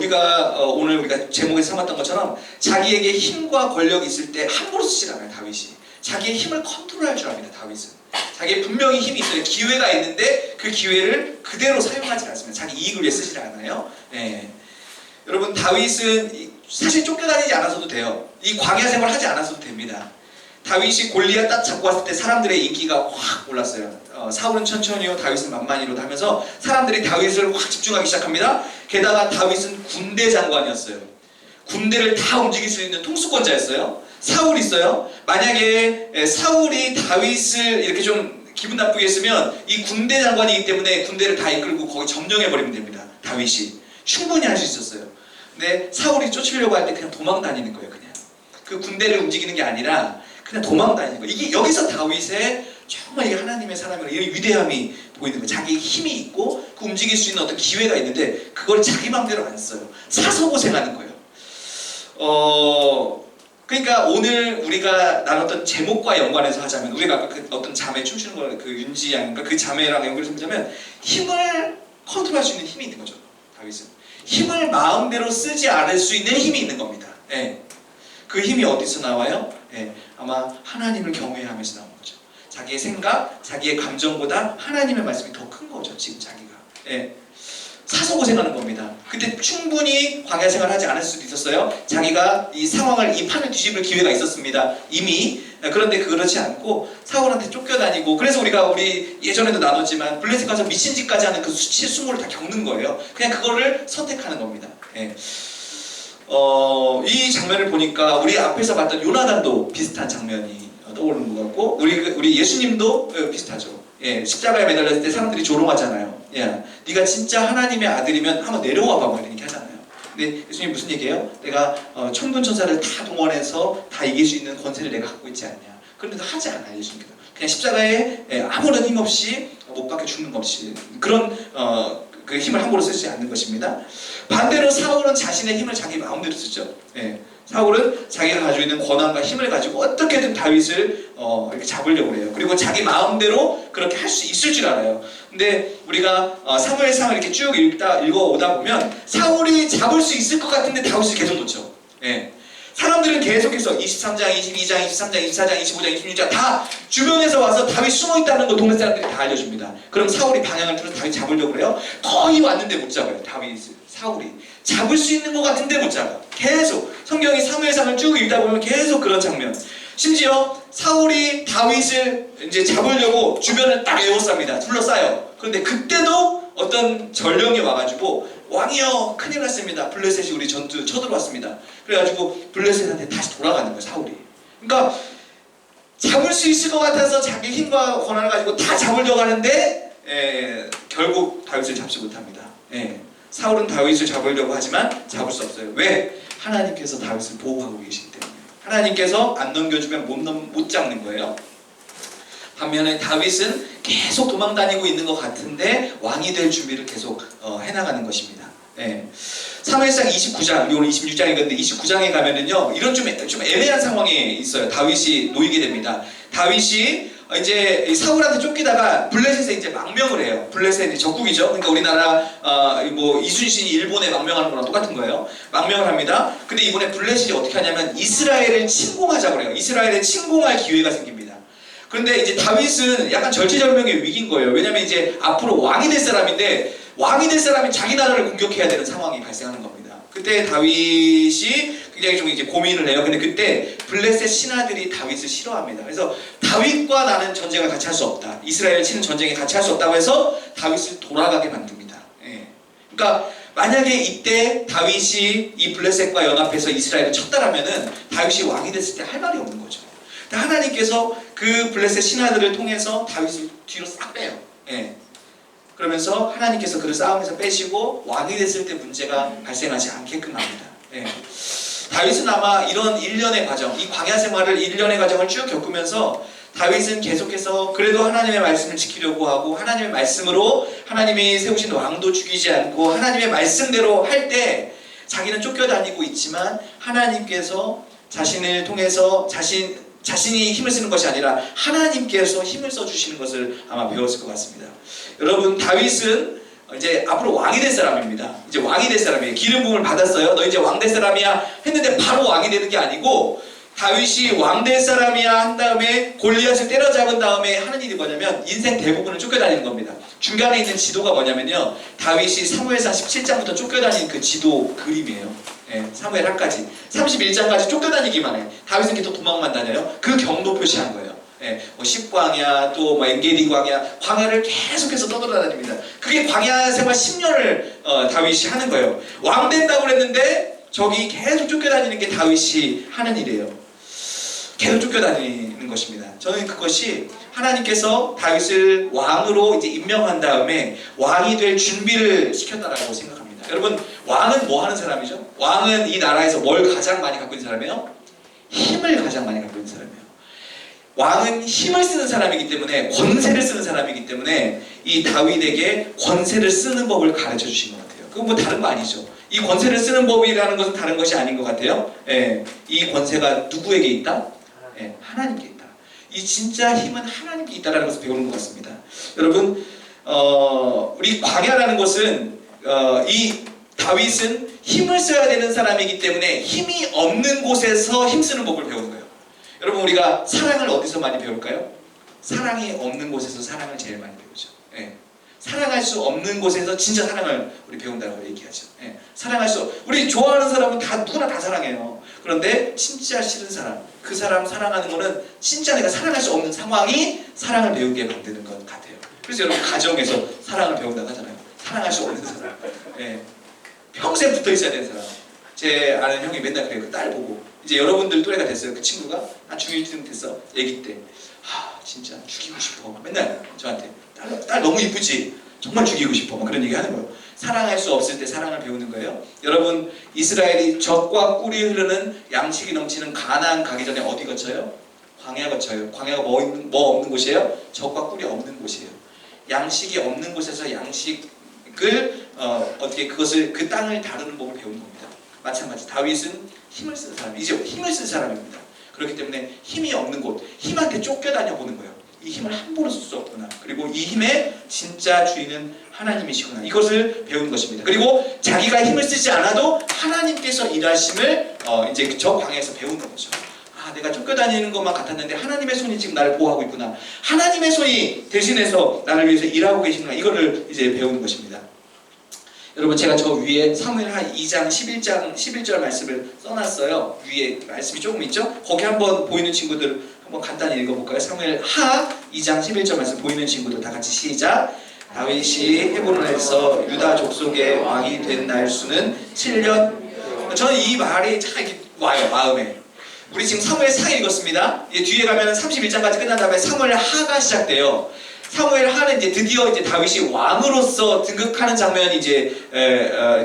S2: 오늘 우리가 제목에서 삼았던 것처럼 자기에게 힘과 권력이 있을 때 함부로 쓰지 않아요. 다윗이. 자기의 힘을 컨트롤할 줄 압니다. 다윗은. 자기의 분명히 힘이 있어요. 기회가 있는데 그 기회를 그대로 사용하지 않습니다. 자기 이익을 위해 쓰지 않아요. 예. 여러분 다윗은 사실 쫓겨다니지 않아서도 돼요. 이 광야 생활 하지 않아서도 됩니다. 다윗이 골리앗 딱 잡고 왔을 때 사람들의 인기가 확 올랐어요. 사울은 천천히요 다윗은 만만히로 하면서 사람들이 다윗을 확 집중하기 시작합니다. 게다가 다윗은 군대 장관이었어요. 군대를 다 움직일 수 있는 통수권자였어요. 사울이 있어요. 만약에 사울이 다윗을 이렇게 좀 기분 나쁘게 했으면 이 군대 장관이기 때문에 군대를 다 이끌고 거기 점령해버리면 됩니다. 다윗이 충분히 할 수 있었어요. 근데 사울이 쫓으려고 할 때 그냥 도망 다니는 거예요. 그냥 그 군대를 움직이는 게 아니라 그냥 도망 다니는 거예요. 이게 여기서 다윗의 정말 이게 하나님의 사람이라 이 위대함이 보이는 거예요. 자기 힘이 있고 그 움직일 수 있는 어떤 기회가 있는데 그걸 자기 마음대로 안 써요. 사서 고생하는 거예요. 그러니까 오늘 우리가 나눴던 제목과 연관해서 하자면 우리가 아까 그 어떤 자매 춤추는 걸 그 윤지 양인가 그 자매랑 연결해서 보자면 힘을 컨트롤할 수 있는 힘이 있는 거죠. 다윗은. 힘을 마음대로 쓰지 않을 수 있는 힘이 있는 겁니다. 예. 그 힘이 어디서 나와요? 예. 아마 하나님을 경외하면서 나오는 거죠. 자기의 생각, 자기의 감정보다 하나님의 말씀이 더 큰 거죠. 지금 자기가. 예. 사서 고생하는 겁니다. 근데 충분히 광야 생활을 하지 않을 수도 있었어요. 자기가 이 상황을, 이 판을 뒤집을 기회가 있었습니다. 이미. 그런데 그렇지 않고 사울한테 쫓겨다니고, 그래서 우리 예전에도 나눴지만 블레셋 가서 미친 짓까지 하는 그 수치 수모를 다 겪는 거예요. 그냥 그거를 선택하는 겁니다. 예. 이 장면을 보니까 우리 앞에서 봤던 요나단도 비슷한 장면이 떠오르는 것 같고, 우리 예수님도 비슷하죠. 예, 십자가에 매달렸을 때 사람들이 조롱하잖아요. 야, 네가 진짜 하나님의 아들이면 한번 내려와 봐, 이렇게 하잖아요. 근데 예수님 무슨 얘기예요? 내가 천군 천사를 다 동원해서 다 이길 수 있는 권세를 내가 갖고 있지 않냐. 그런데도 하지 않아요, 예수님께서. 그냥 십자가에 아무런 힘 없이 못 박혀 죽는 것 없이 그런 그 힘을 함부로 쓰지 않는 것입니다. 반대로 사울은 자신의 힘을 자기 마음대로 쓰죠. 예. 사울은 자기가 가지고 있는 권한과 힘을 가지고 어떻게든 다윗을 이렇게 잡으려고 해요. 그리고 자기 마음대로 그렇게 할 수 있을 줄 알아요. 근데 우리가 사무엘상을 이렇게 쭉 읽어오다 보면 사울이 잡을 수 있을 것 같은데 다윗을 계속 놓죠. 예. 사람들은 계속해서 23장, 22장, 23장, 24장, 25장, 26장 다 주변에서 와서 다윗 숨어있다는 거 동네 사람들이 다 알려줍니다. 그럼 사울이 방향을 틀어서 다윗 잡으려고 해요. 거의 왔는데 못 잡아요. 사울이 잡을 수 있는 것 같은데 못 잡아. 계속 성경이 사무엘상을 쭉 읽다 보면 계속 그런 장면. 심지어 사울이 다윗을 이제 잡으려고 주변을 딱 에워쌉니다. 둘러싸요. 그런데 그때도 어떤 전령이 와가지고 왕이여 큰일 났습니다. 블레셋이 우리 전투 쳐들어왔습니다. 그래가지고 블레셋한테 다시 돌아가는 거예요, 사울이. 그러니까 잡을 수 있을 것 같아서 자기 힘과 권한을 가지고 다 잡으려고 하는데 결국 다윗을 잡지 못합니다. 사울은 다윗을 잡으려고 하지만 잡을 수 없어요. 왜? 하나님께서 다윗을 보호하고 계시기 때문에. 하나님께서 안 넘겨주면 못 잡는 거예요. 반면에 다윗은 계속 도망다니고 있는 것 같은데 왕이 될 준비를 계속 해나가는 것입니다. 사무엘상 29장, 오늘 26장이거든요. 29장에 가면은요, 이런 좀 애매한 상황이 있어요. 다윗이 놓이게 됩니다. 다윗이 이제 사울한테 쫓기다가 블레셋에 이제 망명을 해요. 블레셋이 적국이죠. 그러니까 우리나라 뭐 이순신이 일본에 망명하는 거랑 똑같은 거예요. 망명을 합니다. 근데 이번에 블레셋이 어떻게 하냐면 이스라엘을 침공하자고 해요. 이스라엘에 침공할 기회가 생깁니다. 그런데 이제 다윗은 약간 절체절명의 위기인 거예요. 왜냐면 이제 앞으로 왕이 될 사람인데, 왕이 될 사람이 자기 나라를 공격해야 되는 상황이 발생하는 겁니다. 그때 다윗이 굉장히 좀 이제 고민을 해요. 근데 그때 블레셋 신하들이 다윗을 싫어합니다. 그래서 다윗과 나는 전쟁을 같이 할 수 없다. 이스라엘 치는 전쟁에 같이 할 수 없다고 해서 다윗을 돌아가게 만듭니다. 그러니까 만약에 이때 다윗이 이 블레셋과 연합해서 이스라엘을 쳤다라면은 다윗이 왕이 됐을 때 할 말이 없는 거죠. 하나님께서 그 블레셋 신하들을 통해서 다윗을 뒤로 싹 빼요. 그러면서 하나님께서 그를 싸움에서 빼시고 왕이 됐을 때 문제가 발생하지 않게끔 합니다. 다윗은 아마 이런 일련의 과정, 이 광야 생활을 일련의 과정을 쭉 겪으면서 다윗은 계속해서 그래도 하나님의 말씀을 지키려고 하고, 하나님의 말씀으로 하나님이 세우신 왕도 죽이지 않고 하나님의 말씀대로 할 때 자기는 쫓겨다니고 있지만 하나님께서 자신을 통해서 자신이 힘을 쓰는 것이 아니라 하나님께서 힘을 써주시는 것을 아마 배웠을 것 같습니다. 여러분, 다윗은 이제 앞으로 왕이 될 사람입니다. 이제 왕이 될 사람이에요. 기름 부음을 받았어요. 너 이제 왕 될 사람이야 했는데 바로 왕이 되는 게 아니고, 다윗이 왕 될 사람이야 한 다음에 골리앗을 때려잡은 다음에 하는 일이 뭐냐면 인생 대부분을 쫓겨다니는 겁니다. 중간에 있는 지도가 뭐냐면요, 다윗이 사무엘상 17장부터 쫓겨다니는 그 지도 그림이에요. 사무엘하까지 31장까지 쫓겨다니기만 해. 다윗은 계속 도망만 다녀요. 그 경로 표시한 거예요. 뭐 10광야, 또 뭐 엔게디 광야를 계속해서 떠돌아다닙니다. 그게 광야 생활 10년을 다윗이 하는 거예요. 왕 된다고 그랬는데 저기 계속 쫓겨다니는 게 다윗이 하는 일이에요. 계속 쫓겨다니는 것입니다. 저는 그것이 하나님께서 다윗을 왕으로 이제 임명한 다음에 왕이 될 준비를 시켰다라고 생각합니다. 여러분, 왕은 뭐 하는 사람이죠? 왕은 이 나라에서 뭘 가장 많이 갖고 있는 사람이에요? 힘을 가장 많이 갖고 있는 사람이에요. 왕은 힘을 쓰는 사람이기 때문에, 권세를 쓰는 사람이기 때문에 이 다윗에게 권세를 쓰는 법을 가르쳐 주신 것 같아요. 그건 뭐 다른 거 아니죠. 이 권세를 쓰는 법이라는 것은 다른 것이 아닌 것 같아요. 이 권세가 누구에게 있다? 하나님께 있다. 이 진짜 힘은 하나님께 있다라는 것을 배우는 것 같습니다. 여러분, 우리 광야라는 것은 이 다윗은 힘을 써야 되는 사람이기 때문에 힘이 없는 곳에서 힘쓰는 법을 배우는 거예요. 여러분, 우리가 사랑을 어디서 많이 배울까요? 사랑이 없는 곳에서 사랑을 제일 많이 배우죠. 예. 사랑할 수 없는 곳에서 진짜 사랑을 우리 배운다고 얘기하죠. 예. 사랑할 수 우리 좋아하는 사람은 다 누구나 다 사랑해요. 그런데 진짜 싫은 사람, 그 사람 사랑하는 거는 진짜 내가 사랑할 수 없는 상황이 사랑을 배우게 만드는 것 같아요. 그래서 여러분 가정에서 사랑을 배운다고 하잖아요. 사랑할 수 없는 사람, 예. 평생 붙어 있어야 되는 사람. 제 아는 형이 맨날 그래요. 그 딸 보고 이제 여러분들 또래가 됐어요. 그 친구가 한 중1쯤 됐어. 애기 때. 진짜 죽이고 싶어. 맨날 저한테 딸 너무 이쁘지? 정말 죽이고 싶어. 막 그런 얘기 하는 거예요. 사랑할 수 없을 때 사랑을 배우는 거예요. 여러분 이스라엘이 젖과 꿀이 흐르는 양식이 넘치는 가나안 가기 전에 어디 거쳐요? 광야 거쳐요. 광야가 뭐 없는 곳이에요? 젖과 꿀이 없는 곳이에요. 양식이 없는 곳에서 양식을 어떻게 그것을 그 땅을 다루는 법을 배우는 겁니다. 마찬가지 다윗은 힘을 쓰는 사람, 이제 힘을 쓴 사람입니다. 그렇기 때문에 힘이 없는 곳, 힘한테 쫓겨다녀 보는 거예요. 이 힘을 함부로 쓸 수 없구나. 그리고 이 힘의 진짜 주인은 하나님이시구나. 이것을 배우는 것입니다. 그리고 자기가 힘을 쓰지 않아도 하나님께서 일하심을 이제 저 광야에서 배우는 거죠. 내가 쫓겨다니는 것만 같았는데 하나님의 손이 지금 나를 보호하고 있구나. 하나님의 손이 대신해서 나를 위해서 일하고 계시구나. 이거를 이제 배우는 것입니다. 여러분 제가 저 위에 사무엘하 2장 11절 말씀을 써놨어요. 위에 말씀이 조금 있죠? 거기 한번 보이는 친구들 한번 간단히 읽어볼까요? 사무엘하 2장 11절 말씀 보이는 친구들 다 같이 시작. 다윗이 헤브론에서 유다 족속의 왕이 된 날 수는 7년. 저는 이 말이 참 이렇게 와요 마음에. 우리 지금 사무엘상 읽었습니다. 뒤에 가면 31장까지 끝난 다음에 사무엘하가 시작돼요. 사무엘하는 이제 드디어 이제 다윗이 왕으로서 등극하는 장면이 이제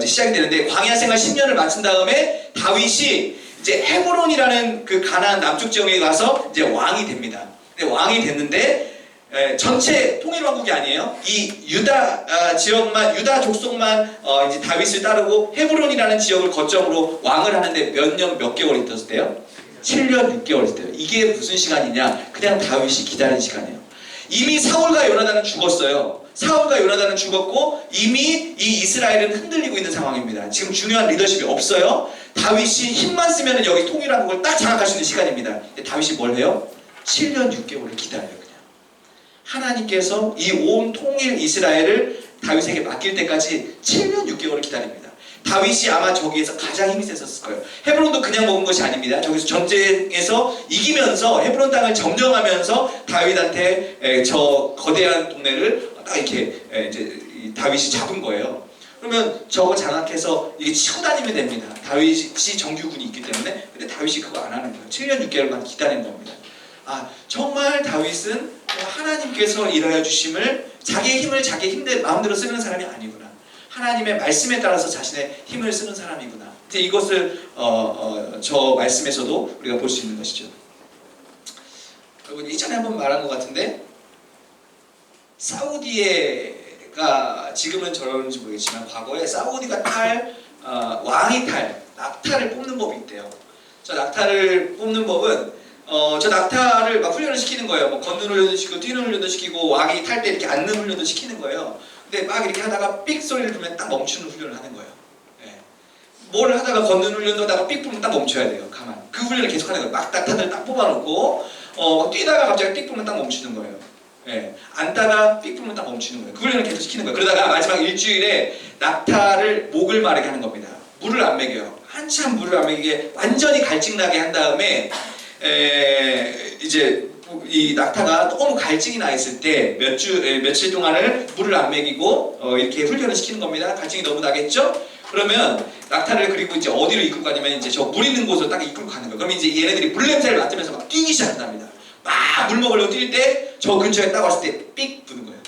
S2: 시작이 되는데 광야 생활 10년을 마친 다음에 다윗이 이제 헤브론이라는 그 가나안 남쪽 지역에 가서 이제 왕이 됩니다. 근데 왕이 됐는데 전체 통일 왕국이 아니에요. 이 유다 지역만 유다 족속만 이제 다윗을 따르고 헤브론이라는 지역을 거점으로 왕을 하는데 몇 년 몇 개월 있었대요? 7년 6개월 있대요. 이게 무슨 시간이냐? 그냥 다윗이 기다린 시간이에요. 이미 사울과 요나단은 죽었어요. 사울과 요나단은 죽었고 이미 이 이스라엘은 흔들리고 있는 상황입니다. 지금 중요한 리더십이 없어요. 다윗이 힘만 쓰면 여기 통일한 걸 딱 장악할 수 있는 시간입니다. 근데 다윗이 뭘 해요? 7년 6개월을 기다려요. 그냥 하나님께서 이 온 통일 이스라엘을 다윗에게 맡길 때까지 7년 6개월을 기다립니다. 다윗이 아마 저기에서 가장 힘이 셌었을 거예요. 헤브론도 그냥 먹은 것이 아닙니다. 저기서 전쟁에서 이기면서 헤브론 땅을 점령하면서 다윗한테 저 거대한 동네를 딱 이렇게 이제 다윗이 잡은 거예요. 그러면 저거 장악해서 이게 치고 다니면 됩니다. 다윗이 정규군이 있기 때문에. 근데 다윗이 그거 안 하는 거예요. 7년 6개월만 기다린 겁니다. 정말 다윗은 하나님께서 일하여 주심을 자기의 힘을 자기 마음대로 쓰는 사람이 아니구나. 하나님의 말씀에 따라서 자신의 힘을 쓰는 사람이구나. 이제 이것을 저 말씀에서도 우리가 볼 수 있는 것이죠. 여러분 이전에 한번 말한 것 같은데 사우디가 지금은 저런지 모르겠지만 과거에 사우디가 왕이 탈 낙타를 뽑는 법이 있대요. 저 낙타를 뽑는 법은 저 낙타를 막 훈련을 시키는 거예요. 뭐 걷는 훈련도 시키고 뛰는 훈련도 시키고 왕이 탈 때 이렇게 앉는 훈련도 시키는 거예요. 근데 막 이렇게 하다가 삑 소리를 부르면 딱 멈추는 훈련을 하는 거예요. 예. 뭘 하다가 걷는 훈련도 하다가 삑 부르면 딱 멈춰야 돼요. 가만. 그 훈련을 계속 하는 거예요. 막 낙타들 딱 뽑아놓고 뛰다가 갑자기 삑 부르면 딱 멈추는 거예요. 예. 앉다가 삑 부르면 딱 멈추는 거예요. 그 훈련을 계속 시키는 거예요. 그러다가 마지막 일주일에 낙타를 목을 마르게 하는 겁니다. 물을 안 먹여요. 한참 물을 안 먹이게 완전히 갈증나게 한 다음에 이제 이 낙타가 너무 갈증이 나 있을 때 며칠 동안을 물을 안 먹이고 이렇게 훈련을 시키는 겁니다. 갈증이 너무 나겠죠? 그러면 낙타를 그리고 이제 어디로 이끌고 가냐면 이제 저 물 있는 곳으로 딱 이끌고 가는 거예요. 그러면 이제 얘네들이 물 냄새를 맡으면서 막 뛰기 시작한답니다. 막 물 먹으려고 뛸 때 저 근처에 딱 왔을 때 삑 부는 거예요.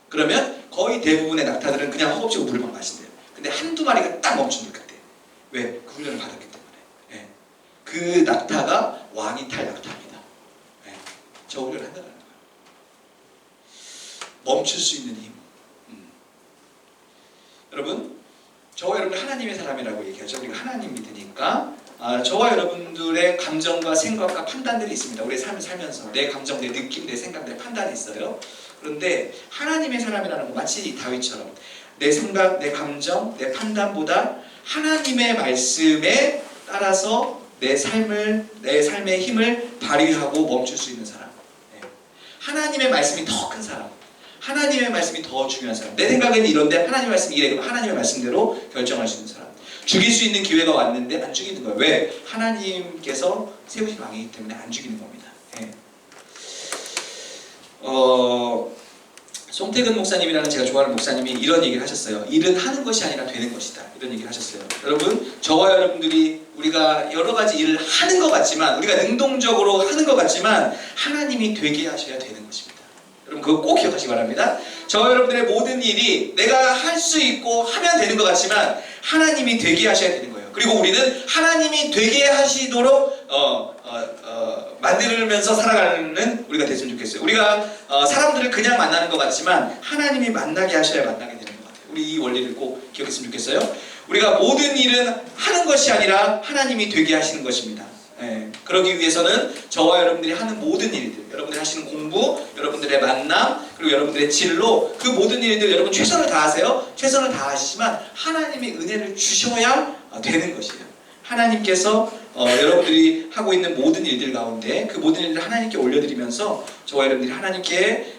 S2: 그러면 거의 대부분의 낙타들은 그냥 허겁지겁 물을 막 마신대요. 근데 한두 마리가 딱 멈춘 거예요. 그때. 왜? 그 훈련을 받았기 때문에. 예. 그 낙타가 왕이 탈 낙타입니다. 예. 저 훈련을 한다는 거예요. 멈출 수 있는 힘. 여러분, 저와 여러분 하나님의 사람이라고 얘기하죠. 우리가 하나님 믿으니까 저와 여러분들의 감정과 생각과 판단들이 있습니다. 우리의 삶을 살면서 내 감정, 내 느낌, 내 생각, 내 판단이 있어요. 그런데 하나님의 사람이라는 건 마치 다윗처럼 내 생각, 내 감정, 내 판단보다 하나님의 말씀에 따라서 내 삶의 힘을 발휘하고 멈출 수 있는 사람. 하나님의 말씀이 더 큰 사람, 하나님의 말씀이 더 중요한 사람. 내 생각에는 이런데 하나님의 말씀이 이래. 그럼 하나님의 말씀대로 결정할 수 있는 사람. 죽일 수 있는 기회가 왔는데 안 죽이는 거예요. 왜? 하나님께서 세우신 왕이기 때문에 안 죽이는 겁니다. 예. 송태근 목사님이라는 제가 좋아하는 목사님이 이런 얘기를 하셨어요. 일은 하는 것이 아니라 되는 것이다. 이런 얘기를 하셨어요. 여러분, 저와 여러분들이 우리가 여러 가지 일을 하는 것 같지만, 우리가 능동적으로 하는 것 같지만 하나님이 되게 하셔야 되는 것입니다. 여러분 그거 꼭 기억하시기 바랍니다. 저와 여러분들의 모든 일이 내가 할 수 있고 하면 되는 것 같지만 하나님이 되게 하셔야 되는 거예요. 그리고 우리는 하나님이 되게 하시도록 만들면서 살아가는 우리가 됐으면 좋겠어요. 우리가 사람들을 그냥 만나는 것 같지만 하나님이 만나게 하셔야 만나게 되는 것 같아요. 우리 이 원리를 꼭 기억했으면 좋겠어요. 우리가 모든 일은 하는 것이 아니라 하나님이 되게 하시는 것입니다. 예, 그러기 위해서는 저와 여러분들이 하는 모든 일들, 여러분들이 하시는 공부, 여러분들의 만남, 그리고 여러분들의 진로, 그 모든 일들 여러분 최선을 다하세요. 최선을 다하시지만 하나님의 은혜를 주셔야 되는 것이에요. 하나님께서 여러분들이 하고 있는 모든 일들 가운데 그 모든 일들을 하나님께 올려드리면서 저와 여러분들이 하나님께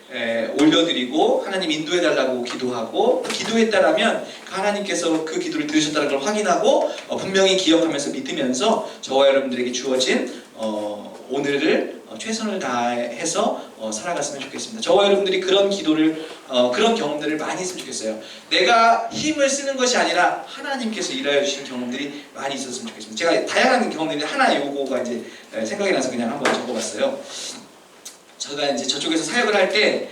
S2: 올려드리고 하나님 인도해달라고 기도하고 기도했다라면 하나님께서 그 기도를 들으셨다는 걸 확인하고 분명히 기억하면서 믿으면서 저와 여러분들에게 주어진 오늘을 최선을 다해서 살아갔으면 좋겠습니다. 저와 여러분들이 그런 기도를 그런 경험들을 많이 했으면 좋겠어요. 내가 힘을 쓰는 것이 아니라 하나님께서 일하여 주시는 경험들이 많이 있었으면 좋겠습니다. 제가 다양한 경험들이 하나 요거가 이제 생각이 나서 그냥 한번 적어봤어요. 제가 이제 저쪽에서 사역을 할 때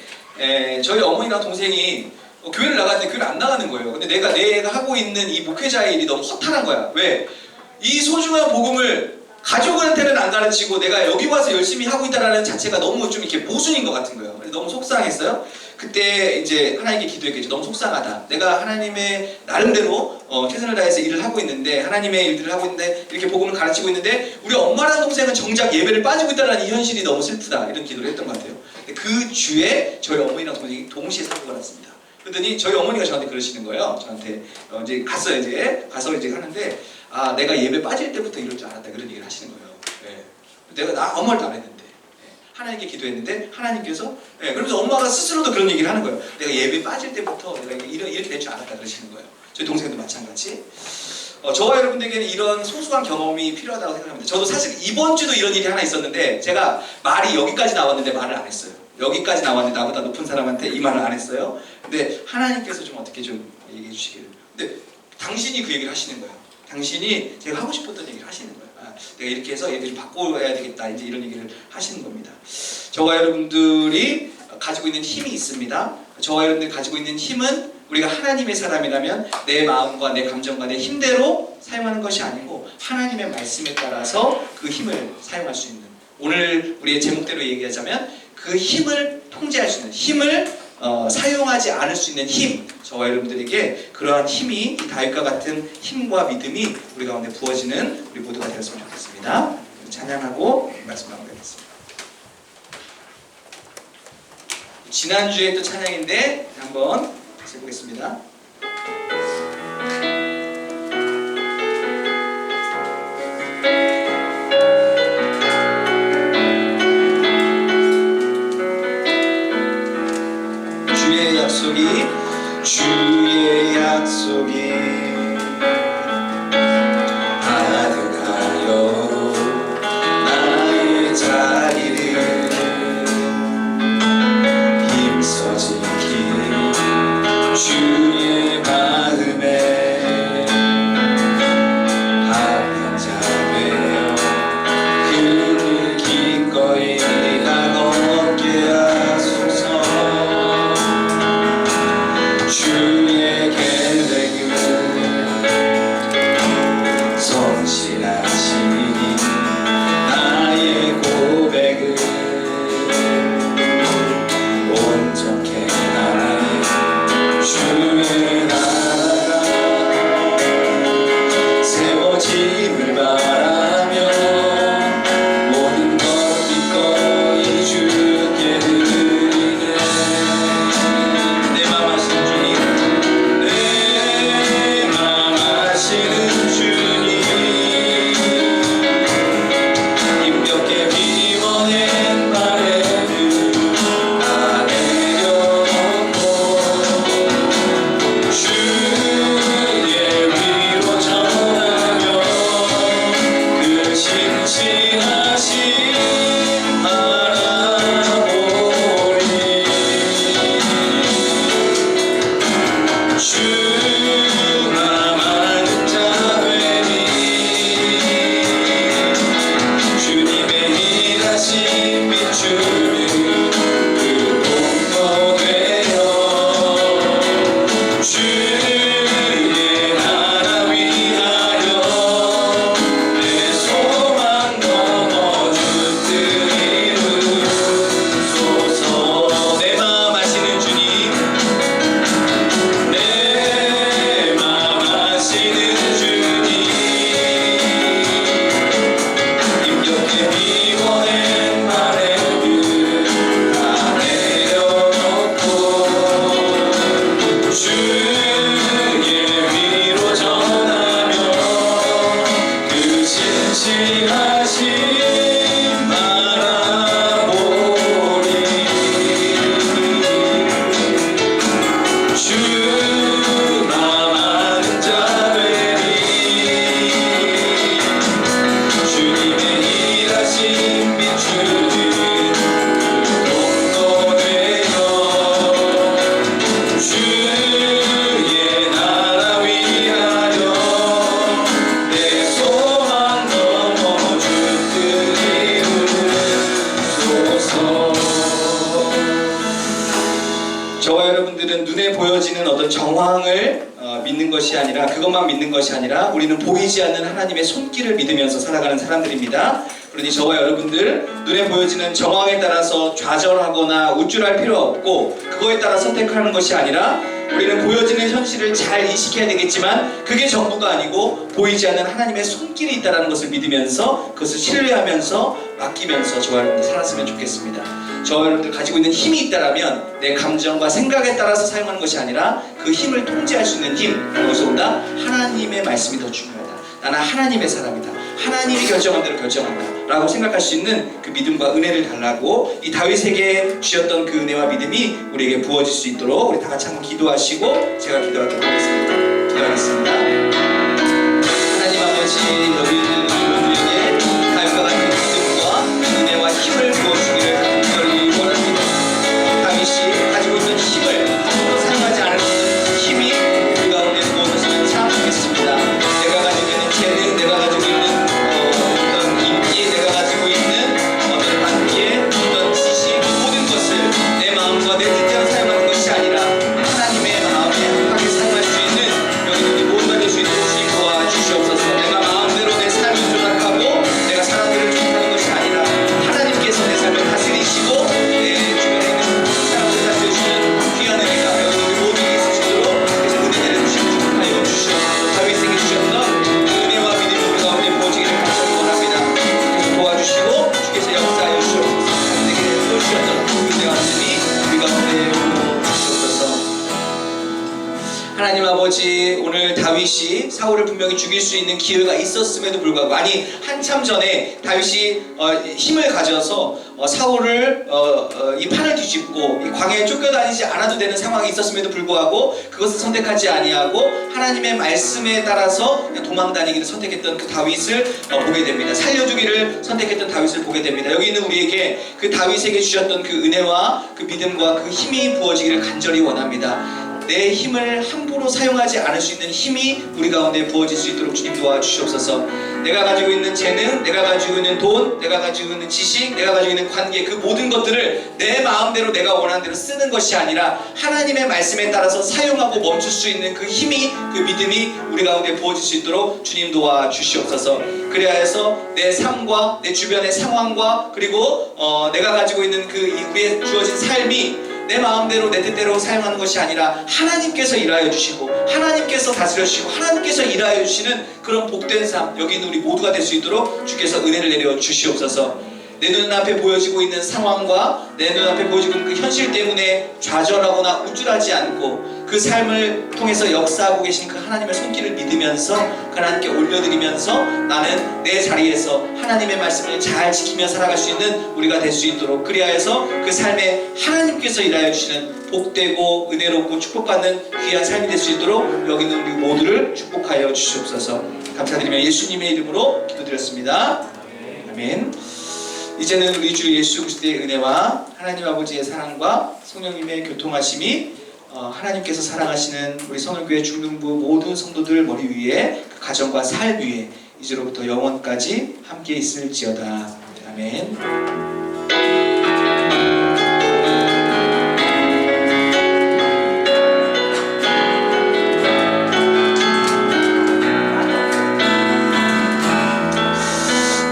S2: 저희 어머니랑 동생이 교회를 나갔는데 교회를 안 나가는 거예요. 근데 내가 하고 있는 이 목회자의 일이 너무 허탈한 거야. 왜? 이 소중한 복음을 가족한테는 안 가르치고 내가 여기 와서 열심히 하고 있다는 자체가 너무 좀 이렇게 모순인 것 같은 거예요. 너무 속상했어요. 그때 이제 하나님께 기도했겠죠. 너무 속상하다. 내가 하나님의 나름대로 최선을 다해서 일을 하고 있는데 하나님의 일들을 하고 있는데 이렇게 복음을 가르치고 있는데 우리 엄마랑 동생은 정작 예배를 빠지고 있다는 이 현실이 너무 슬프다. 이런 기도를 했던 것 같아요. 그 주에 저희 어머니랑 동생이 동시에 사고가 났습니다. 그러더니 저희 어머니가 저한테 그러시는 거예요. 저한테 이제 가서 이제 하는데 내가 예배 빠질 때부터 이럴 줄 알았다. 그런 얘기를 하시는 거예요. 내가 아무 말도 안 했는데 하나님께 기도했는데 하나님께서 그러면서 엄마가 스스로도 그런 얘기를 하는 거예요. 내가 예배 빠질 때부터 내가 이렇게 될 줄 알았다 그러시는 거예요. 저희 동생도 마찬가지. 저와 여러분들에게는 이런 소소한 경험이 필요하다고 생각합니다. 저도 사실 이번 주도 이런 일이 하나 있었는데 제가 말이 여기까지 나왔는데 말을 안 했어요. 여기까지 나왔는데 나보다 높은 사람한테 이 말을 안 했어요. 근데 하나님께서 좀 어떻게 좀 얘기해 주시기를. 근데 당신이 그 얘기를 하시는 거예요. 당신이 제가 하고 싶었던 얘기를 하시는 거예요. 내가 이렇게 해서 얘들을 좀 바꿔야 되겠다. 이제 이런 얘기를 하시는 겁니다. 저와 여러분들이 가지고 있는 힘이 있습니다. 저와 여러분들이 가지고 있는 힘은 우리가 하나님의 사람이라면 내 마음과 내 감정과 내 힘대로 사용하는 것이 아니고 하나님의 말씀에 따라서 그 힘을 사용할 수 있는 오늘 우리의 제목대로 얘기하자면 그 힘을 통제할 수 있는 힘을 사용하지 않을 수 있는 힘 저와 여러분들에게 그러한 힘이 이 다윗과 같은 힘과 믿음이 우리 가운데 부어지는 우리 모두가 되었으면 좋겠습니다. 찬양하고 말씀 나누겠습니다. 지난주에 또 찬양인데 한번 다시 해보겠습니다. 주의 약속이 가득하여 나의 자리를 힘써 지킨 주의 마음에 합한 자 되어 그를 기꺼이 나걷게 하소서. 주의 계획을 믿는 것이 아니라 그것만 믿는 것이 아니라 우리는 보이지 않는 하나님의 손길을 믿으면서 살아가는 사람들입니다. 그러니 저와 여러분들 눈에 보여지는 정황에 따라서 좌절하거나 우쭐할 필요 없고 그거에 따라 선택하는 것이 아니라 우리는 보여지는 현실을 잘 인식해야 되겠지만 그게 전부가 아니고 보이지 않는 하나님의 손길이 있다는 것을 믿으면서 그것을 신뢰하면서 맡기면서 저와 여러분들 살았으면 좋겠습니다. 저와 여러분들 가지고 있는 힘이 있다라면 내 감정과 생각에 따라서 사용하는 것이 아니라 그 힘을 통제할 수 있는 힘, 그것보다 하나님의 말씀이 더 중요하다. 나는 하나님의 사람이다. 하나님이 결정한 대로 결정한다 라고 생각할 수 있는 그 믿음과 은혜를 달라고 이 다윗에게 주셨던 그 은혜와 믿음이 우리에게 부어질 수 있도록 우리 다 같이 한번 기도하시고 제가 기도하도록 하겠습니다. 기도하겠습니다. 하나님 아버지, 여기 있는 여러분들에게 다윗과 같은 믿음과 은혜와 힘을 부어주기를 간절히 원합니다. 다윗이 가지고 있는 힘을 함부로 사용하지 않을 수 있는 그 힘이 우리 가운데 부어졌으면 참 좋겠습니다. 내가 가지고 있는 재능, 내가 가지고 있는 어떤 인기, 내가 가지고 있는 어떤 관계, 어떤 지식, 모든 것을 내 마음과 내 뜻대로 사용하는 것이 아니라 하나님의 마음에 합하게 사용할 수 있는 여기 우리 모두가 될 수 있도록 주님 도와주시옵소서. 내가 마음대로 내 삶을 조작하고 내가 사람들을 조작하는 것이 아니라 하나님께서 내 삶을 다스리시고 내 주변에 있는 모든 사람들을 다스리시는 귀한 은혜가 여기 우리 모두에게 있으시도록 그래서 은혜 내려주시고 축복하여 주시옵소서. 다윗에게 주셨던 은혜와 믿음이 우리 가운데 부어지기를 간절히 원합니다. 그래서 도와주시고 주께서 역사하여 주시옵소서. 다윗에게 부어주셨던 은혜와 믿음이 우리 가운데 부어주시옵소서. 하나님 아버지, 오늘 다윗이 사울을 분명히 죽일 수 있는 기회가 있었음에도 불구하고, 아니 한참 전에 다윗이 힘을 가져서 사울을 이 판을 뒤집고 이 광야에 쫓겨다니지 않아도 되는 상황이 있었음에도 불구하고 그것을 선택하지 아니하고 하나님의 말씀에 따라서 도망다니기를 선택했던 그 다윗을 보게 됩니다. 살려주기를 선택했던 다윗을 보게 됩니다. 여기 있는 우리에게 그 다윗에게 주셨던 그 은혜와 그 믿음과 그 힘이 부어지기를 간절히 원합니다. 내 힘을 함부로 사용하지 않을 수 있는 힘이 우리 가운데 부어질 수 있도록 주님 도와주시옵소서. 내가 가지고 있는 재능, 내가 가지고 있는 돈, 내가 가지고 있는 지식, 내가 가지고 있는 관계, 그 모든 것들을 내 마음대로 내가 원하는 대로 쓰는 것이 아니라 하나님의 말씀에 따라서 사용하고 멈출 수 있는 그 힘이, 그 믿음이 우리 가운데 부어질 수 있도록 주님 도와주시옵소서. 그래야 해서 내 삶과 내 주변의 상황과 그리고 내가 가지고 있는 그 우리의 주어진 삶이 내 마음대로 내 뜻대로 사용하는 것이 아니라 하나님께서 일하여 주시고 하나님께서 다스려 주시고 하나님께서 일하여 주시는 그런 복된 삶, 여기 있는 우리 모두가 될 수 있도록 주께서 은혜를 내려 주시옵소서. 내 눈앞에 보여지고 있는 상황과 내 눈앞에 보여지고 있는 그 현실 때문에 좌절하거나 우쭐하지 않고 그 삶을 통해서 역사하고 계신 그 하나님의 손길을 믿으면서 하나님께 올려드리면서 나는 내 자리에서 하나님의 말씀을 잘 지키며 살아갈 수 있는 우리가 될 수 있도록, 그리하여서 그 삶에 하나님께서 일하여 주시는 복되고 은혜롭고 축복받는 귀한 삶이 될 수 있도록 여기 있는 우리 모두를 축복하여 주시옵소서. 감사드리며 예수님의 이름으로 기도드렸습니다. 아멘. 이제는 우리 주 예수 그리스도의 은혜와 하나님 아버지의 사랑과 성령님의 교통하심이 하나님께서 사랑하시는 우리 성결교회 중등부 모든 성도들 머리 위에 그 가정과 삶 위에 이제로부터 영원까지 함께 있을지어다. 아멘.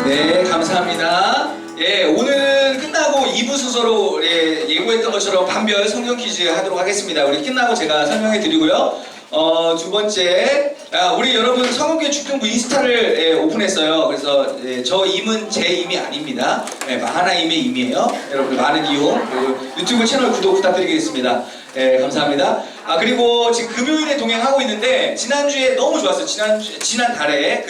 S2: 네, 감사합니다. 예, 오늘은 끝나고 2부 순서로 예고했던 것처럼 반별 성경 퀴즈 하도록 하겠습니다. 우리 끝나고 제가 설명해 드리고요. 두 번째, 우리 여러분 성경교회 중등부 인스타를 오픈했어요. 그래서 저 임은 제 임이 아닙니다. 하나임의 임이에요. 여러분 많은 이용, 유튜브 채널 구독 부탁드리겠습니다. 감사합니다. 그리고 지금 금요일에 동행하고 있는데 지난주에 너무 좋았어요. 지난 달에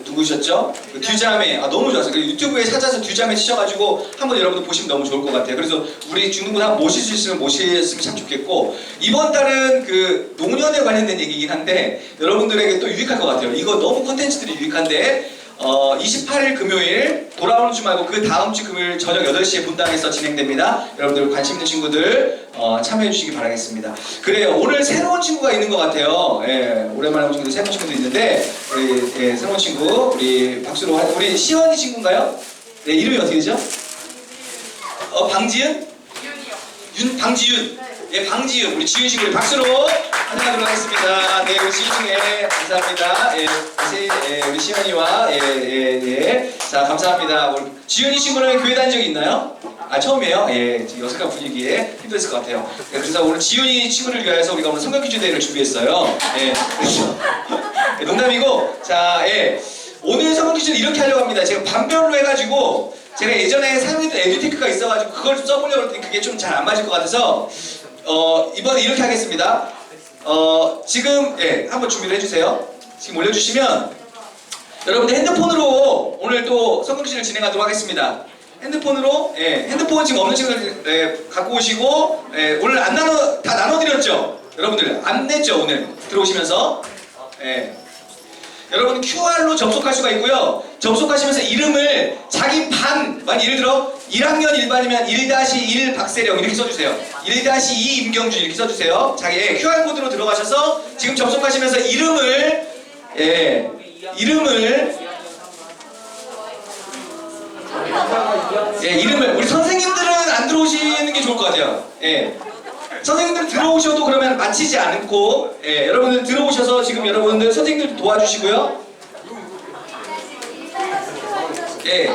S2: 누구셨죠? 그 듀자매 너무 좋았어요. 유튜브에 찾아서 듀자매 치셔가지고 한번 여러분들 보시면 너무 좋을 것 같아요. 그래서 우리 중등부 한번 모실 수 있으면 모셨으면 참 좋겠고, 이번 달은 그 노년에 관련된 얘기긴 한데 여러분들에게 또 유익할 것 같아요. 이거 너무 콘텐츠들이 유익한데 28일 금요일 돌아오는 주 말고 그 다음 주 금요일 저녁 8시에 본당에서 진행됩니다. 여러분들 관심 있는 친구들 참여해 주시기 바라겠습니다. 그래요, 오늘 새로운 친구가 있는 것 같아요. 오랜만에 온 친구들, 새로운 친구도 있는데 우리 새로운 친구 우리 박수로 우리 시원이 친구인가요? 네, 이름이 어떻게 되죠? 방지은? 방지윤. 예, 방지윤, 우리 지윤 씨 우리 박수로 환영하도록 하겠습니다. 네, 우리 지윤 씨, 예, 감사합니다. 예, 다시, 예, 우리 시연이와, 자, 감사합니다. 우리 지윤이 친구는 교회 다닌 적이 있나요? 아, 처음이에요? 예, 지금 어색한 분위기에 힘들었을 것 같아요. 예, 그래서 오늘 지윤이 친구를 위해서 우리가 오늘 성경 퀴즈 대회를 준비했어요. 예, 그래서 예, 농담이고, 자, 예, 오늘 성경 퀴즈는 이렇게 하려고 합니다. 제가 반별로 해가지고 제가 예전에 사용했던 에듀테크가 있어가지고 그걸 좀 써보려고 했더니 그게 좀 잘 안 맞을 것 같아서 이번에 이렇게 하겠습니다. 지금 예, 한번 준비를 해주세요. 지금 올려주시면 여러분들 핸드폰으로 오늘 또 성경 퀴즈를 진행하도록 하겠습니다. 핸드폰으로, 예, 핸드폰 지금 없는 친구들 갖고 오시고, 예, 오늘 다 나눠드렸죠? 여러분들 안 냈죠? 오늘 들어오시면서, 예. 여러분 QR로 접속할 수가 있고요. 접속하시면서 이름을 자기 반, 예를 들어 1학년 1반이면 1-1 박세령 이렇게 써주세요. 1-2 임경준 이렇게 써주세요. 자기 QR코드로 들어가셔서 지금 접속하시면서 이름을 우리 선생님들은 안 들어오시는 게 좋을 것 같아요. 예. 선생님들 들어오셔도 그러면 마치지 않고, 예, 여러분들 들어오셔서 지금 여러분들 선생님들 도와주시고요. 예,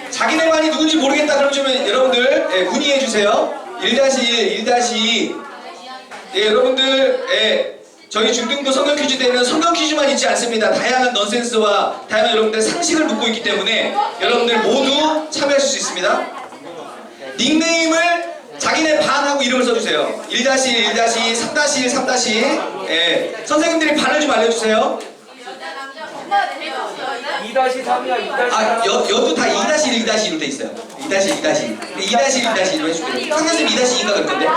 S2: 자기네 반이 누군지 모르겠다 그러면 여러분들, 예, 문의해 주세요. 1-1, 1-2. 예, 여러분들, 예, 저희 중등부 성경 퀴즈 대회는 성경 퀴즈만 있지 않습니다. 다양한 넌센스와 다양한 여러분들 상식을 묻고 있기 때문에 여러분들 모두 참여하실 수 있습니다. 닉네임을 자기네 반하고 이름을 써주세요. 1-1, 1-2, 3-1, 3-2. 예, 선생님들이 반을 좀 알려주세요.
S6: 2-3이야, 2-3.
S2: 아, 여도 다 2-1, 2-2로 돼 있어요. 2-1, 2-2. 2-1, 2-2로 해줄게요. 상대쌤 2-2인가 그랬던데?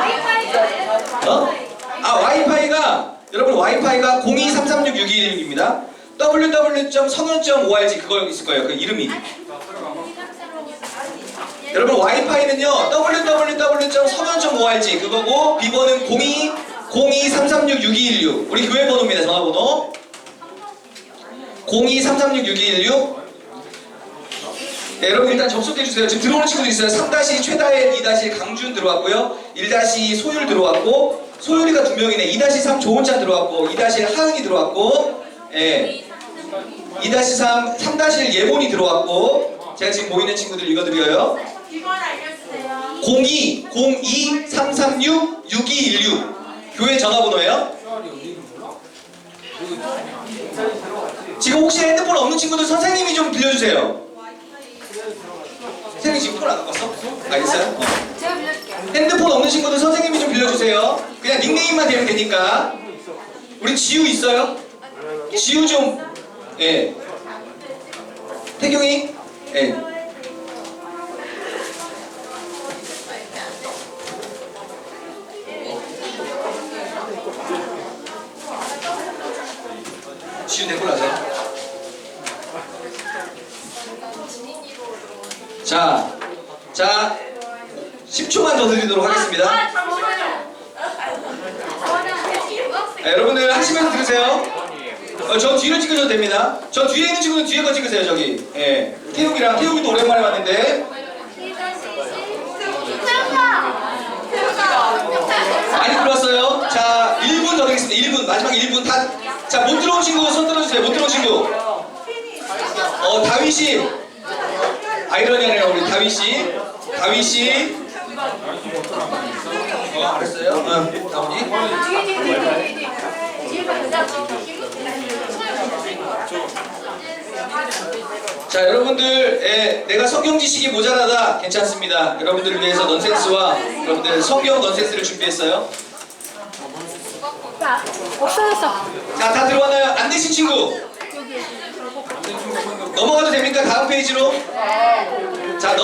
S2: 와이파이가, 여러분 와이파이가 02-336-621입니다. www.성현.org 그거 있을 거예요. 그 이름이. 여러분 와이파이는요 www.성현.org 그거고 비번은 02-336-6216 우리 교회 번호입니다. 전화번호 02-336-6216. 네, 여러분 일단 접속해주세요. 지금 들어오는 친구도 있어요. 3- 최다혜, 2- 강준 들어왔고요. 1- 소율 들어왔고 소율이가 2명이네. 2-3 조은찬 들어왔고 2- 하은이 들어왔고, 예, 2-3 3- 예본이 들어왔고 제가 지금 보이는 친구들 읽어드려요. 02-336-6216 교회 전화번호예요. 지금 혹시 핸드폰 없는 친구들 선생님이 좀 빌려주세요. 선생님 지금 폰 안 갖고 왔어? 알겠어요?
S9: 제가 빌려줄게요.
S2: 핸드폰 없는 친구들 선생님이 좀 빌려주세요. 그냥 닉네임만 되면 되니까. 우리 지우 있어요? 지우 좀, 예. 태경이? 예. 지우 내고 나서. 자, 10초만 더 드리도록 하겠습니다. 여러분들 하시면서 들으세요. 저 뒤를 찍으셔도 됩니다. 저 뒤에 있는 친구는 뒤에 거 찍으세요. 저기. 예. 태욱이도 오랜만에 왔는데. 많이 들어왔어요. 자, 1분 더 드리겠습니다. 1분, 마지막 1분 다. 자, 못 들어온 친구 손 들어주세요. 못 들어온 친구. 다윗이. 아이러니하네요. 우리 다윗이. 알았어요? 나오니? 자, 여러분들, 내가 성경 지식이 모자라다 괜찮습니다. 여러분들을 위해서 넌센스와 여러분들 성경 넌센스를 준비했어요.
S9: 없어졌어.
S2: 자, 다 들어왔나요? 안 되신 친구 넘어가도 됩니까? 다음 페이지로. 자,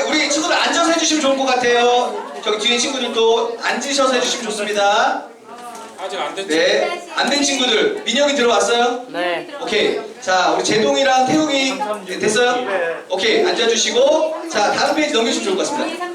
S2: 우리 친구들 앉아서 해주시면 좋을 것 같아요. 저기 뒤에 친구들도 앉으셔서 해주시면 좋습니다.
S1: 아직 안 됐죠?
S2: 네, 안 된 친구들. 민혁이 들어왔어요?
S6: 네.
S2: 오케이. 자, 우리 제동이랑 태욱이 됐어요? 오케이, 앉아주시고. 자, 다음 페이지 넘기시면 좋을 것 같습니다.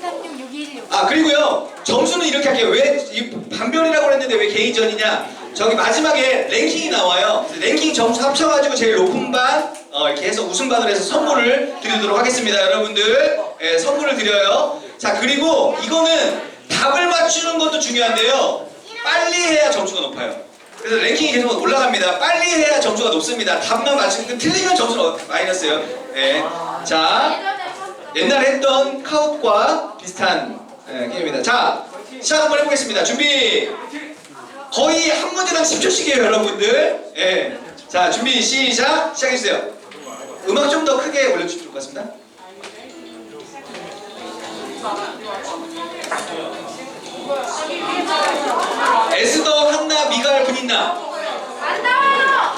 S9: 2-3-3-6-2-1-6.
S2: 그리고요, 점수는 이렇게 할게요. 왜 이 반별이라고 했는데 왜 개인전이냐? 저기 마지막에 랭킹이 나와요. 랭킹 점수 합쳐가지고 제일 높은 반 이렇게 해서 우승반을 해서 선물을 드리도록 하겠습니다. 여러분들, 선물을 드려요. 자, 그리고 이거는 다 답을 맞추는 것도 중요한데요. 빨리 해야 점수가 높아요. 그래서 랭킹이 계속 올라갑니다. 빨리 해야 점수가 높습니다. 답만 맞추면 틀리면 점수는 마이너스예요. 예. 자, 옛날에 했던 카웃과 비슷한 게임입니다. 자, 시작 한번 해보겠습니다. 준비. 거의 한 문제당 10초씩이에요, 여러분들. 예. 자, 준비 시작. 시작해주세요. 음악 좀 더 크게 올려주시면 좋을 것 같습니다. 에스더, 한나, 미갈, 분인나.
S9: 안 나와요.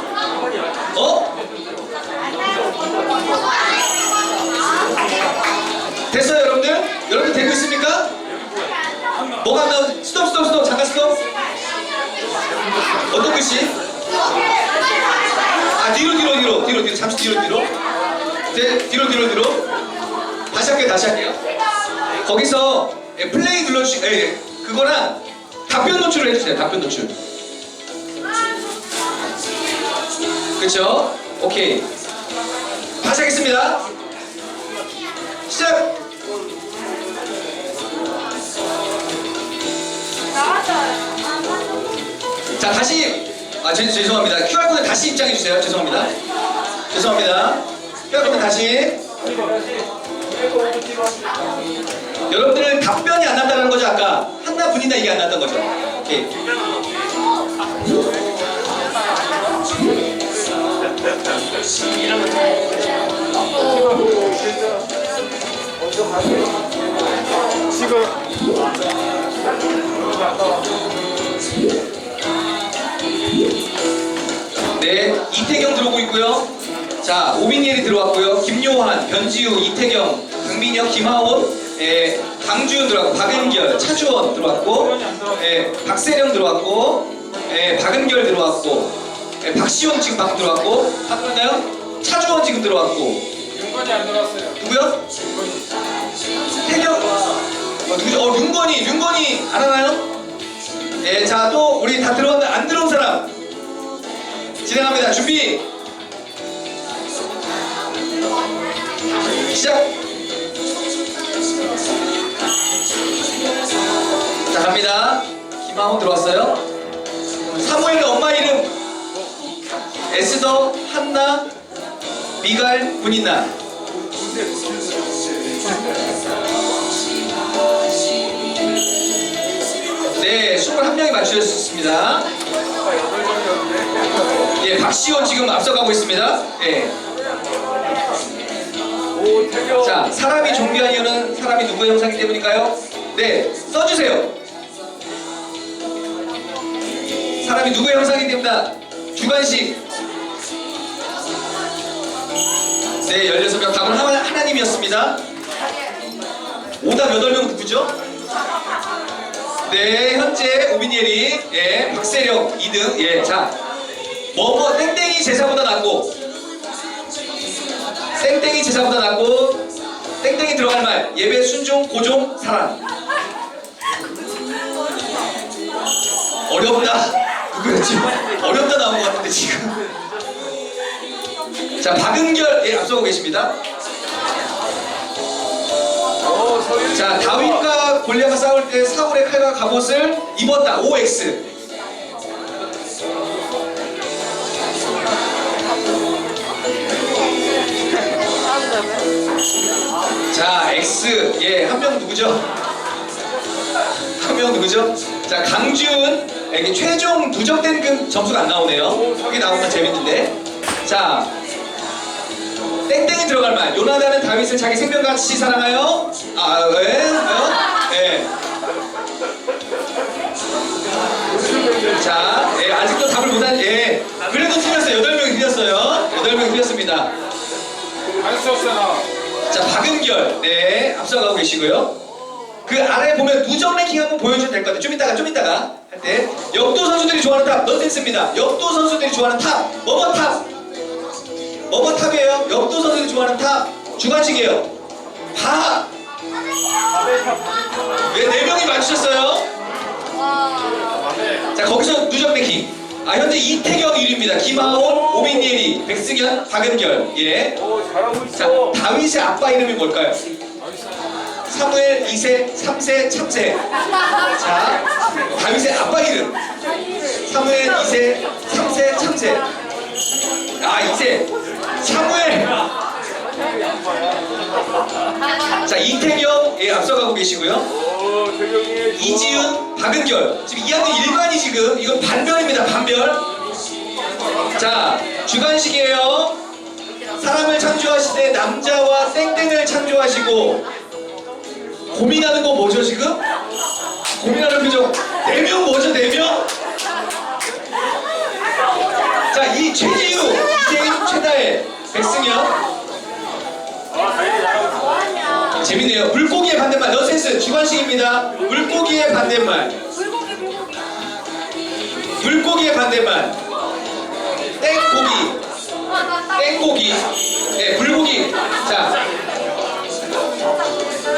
S2: 어? 됐어요, 여러분들? 여러분들 되고 있습니까? 뭐가 안 나오지? 스톱. 잠깐 스톱. 어떤 글씨? 아, 뒤로. 잠시 뒤로. 네, 뒤로. 다시 할게요. 거기서 플레이 눌러주시고, 그거랑 답변 노출을 해주세요. 답변 노출. 그쵸? 오케이. 다시 하겠습니다. 시작! 자, 다시. 죄송합니다. QR코드 다시 입장해주세요. 죄송합니다. QR코드 다시. 여러분들 답변이 안 난다는 거죠, 아까? 한나 분이나 이게 안 났던 거죠? 오케이. 네, 이태경 들어오고 있고요. 자, 오빈예리 들어왔고요. 김요한, 변지우, 이태경, 강민혁, 김하온, 강주윤 들어왔고, 박은결, 차주원 들어왔고, 박세령 들어왔고, 박은결 들어왔고, 박시원 지금 방금 들어왔고, 다 들어왔나요? 차주원 지금 들어왔고.
S1: 윤건이 안 들어왔어요.
S2: 누구요? 태경. 누구죠? 윤건이 안 하나요? 예, 자, 또 우리 다 들어왔는데 안 들어온 사람 진행합니다. 준비. 시작. 자, 갑니다. 김하온 들어왔어요. 사무엘의 엄마 이름 에스더, 한나, 미갈, 분인나. 네, 21명이 맞추셨습니다. 예, 박시원 지금 앞서가고 있습니다. 예. 자, 사람이 존귀한 이유는 사람이 누구의 형상이기 때문일까요? 네, 써주세요. 사람이 누구의 형상이기 때문이다. 주관식. 네, 16명. 답은 하나님이었습니다. 오답 8명 누구죠? 네, 현재 오빈예리, 예, 박세령 2등. 예, 자, 땡땡이 제사보다 낫고, 땡땡이 들어갈 말, 예배, 순종, 고종, 사랑. 어렵다. 누구였지? 어렵다 나온 것 같은데 지금. 자, 박은결, 예, 앞서고 계십니다. 자, 다윗과 골리앗과 싸울 때 사울의 칼과 갑옷을 입었다. OX. 자, X. 예, 한 명 누구죠? 자, 강준. 최종 누적된 그 점수가 안 나오네요. 여기 나오면 재밌는데. 자, 땡땡이 들어갈 말. 요나단은 다윗을 자기 생명같이 사랑하여. 아, 왜요? 네. 자, 예, 아직도 답을 못한, 예. 그래도 틀렸어요. 8명이 틀렸어요. 8명이 틀렸습니다.
S1: 할 수 없잖아.
S2: 자, 박은결. 네, 앞서가고 계시고요. 그 아래 보면 누적 랭킹 한번 보여주면 될 것 같아요. 좀 이따가 할 때. 역도 선수들이 좋아하는 탑. 넌센스입니다. 역도 선수들이 좋아하는 탑. 뭐뭐 탑이에요? 역도 선수들이 좋아하는 탑. 주관식이에요. 왜 4명이 맞추셨어요? 자, 거기서 누적 랭킹. 아, 현재 이태경 1위입니다. 김하온, 오빈예리, 백승현, 박은결. 예.
S6: 오, 잘하고
S2: 자,
S6: 있어.
S2: 다윗의 아빠 이름이 뭘까요? 사무엘 2세, 3세, 참새. 자, 다윗의 아빠 이름. 사무엘 2세, 3세, 참새. 아, 2세. 사무엘. 자, 이태경, 예, 앞서가고 계시고요. 이지훈, 박은결. 지금 2학년 1반이 지금, 이건 반별입니다, 반별. 자, 주관식이에요. 사람을 창조하시되 남자와 땡땡을 창조하시고, 고민하는 거 뭐죠, 지금? 고민하는 표정. 4명 뭐죠, 4명? 자, 이 최지우, 이재인, 최다혜, 백승현. 재밌네요. 물고기의 반대말, 넌센스, 주관식입니다. 물고기의 반대말. 물고기의 반대말. 땡고기. 땡고기. 네, 불고기. 자.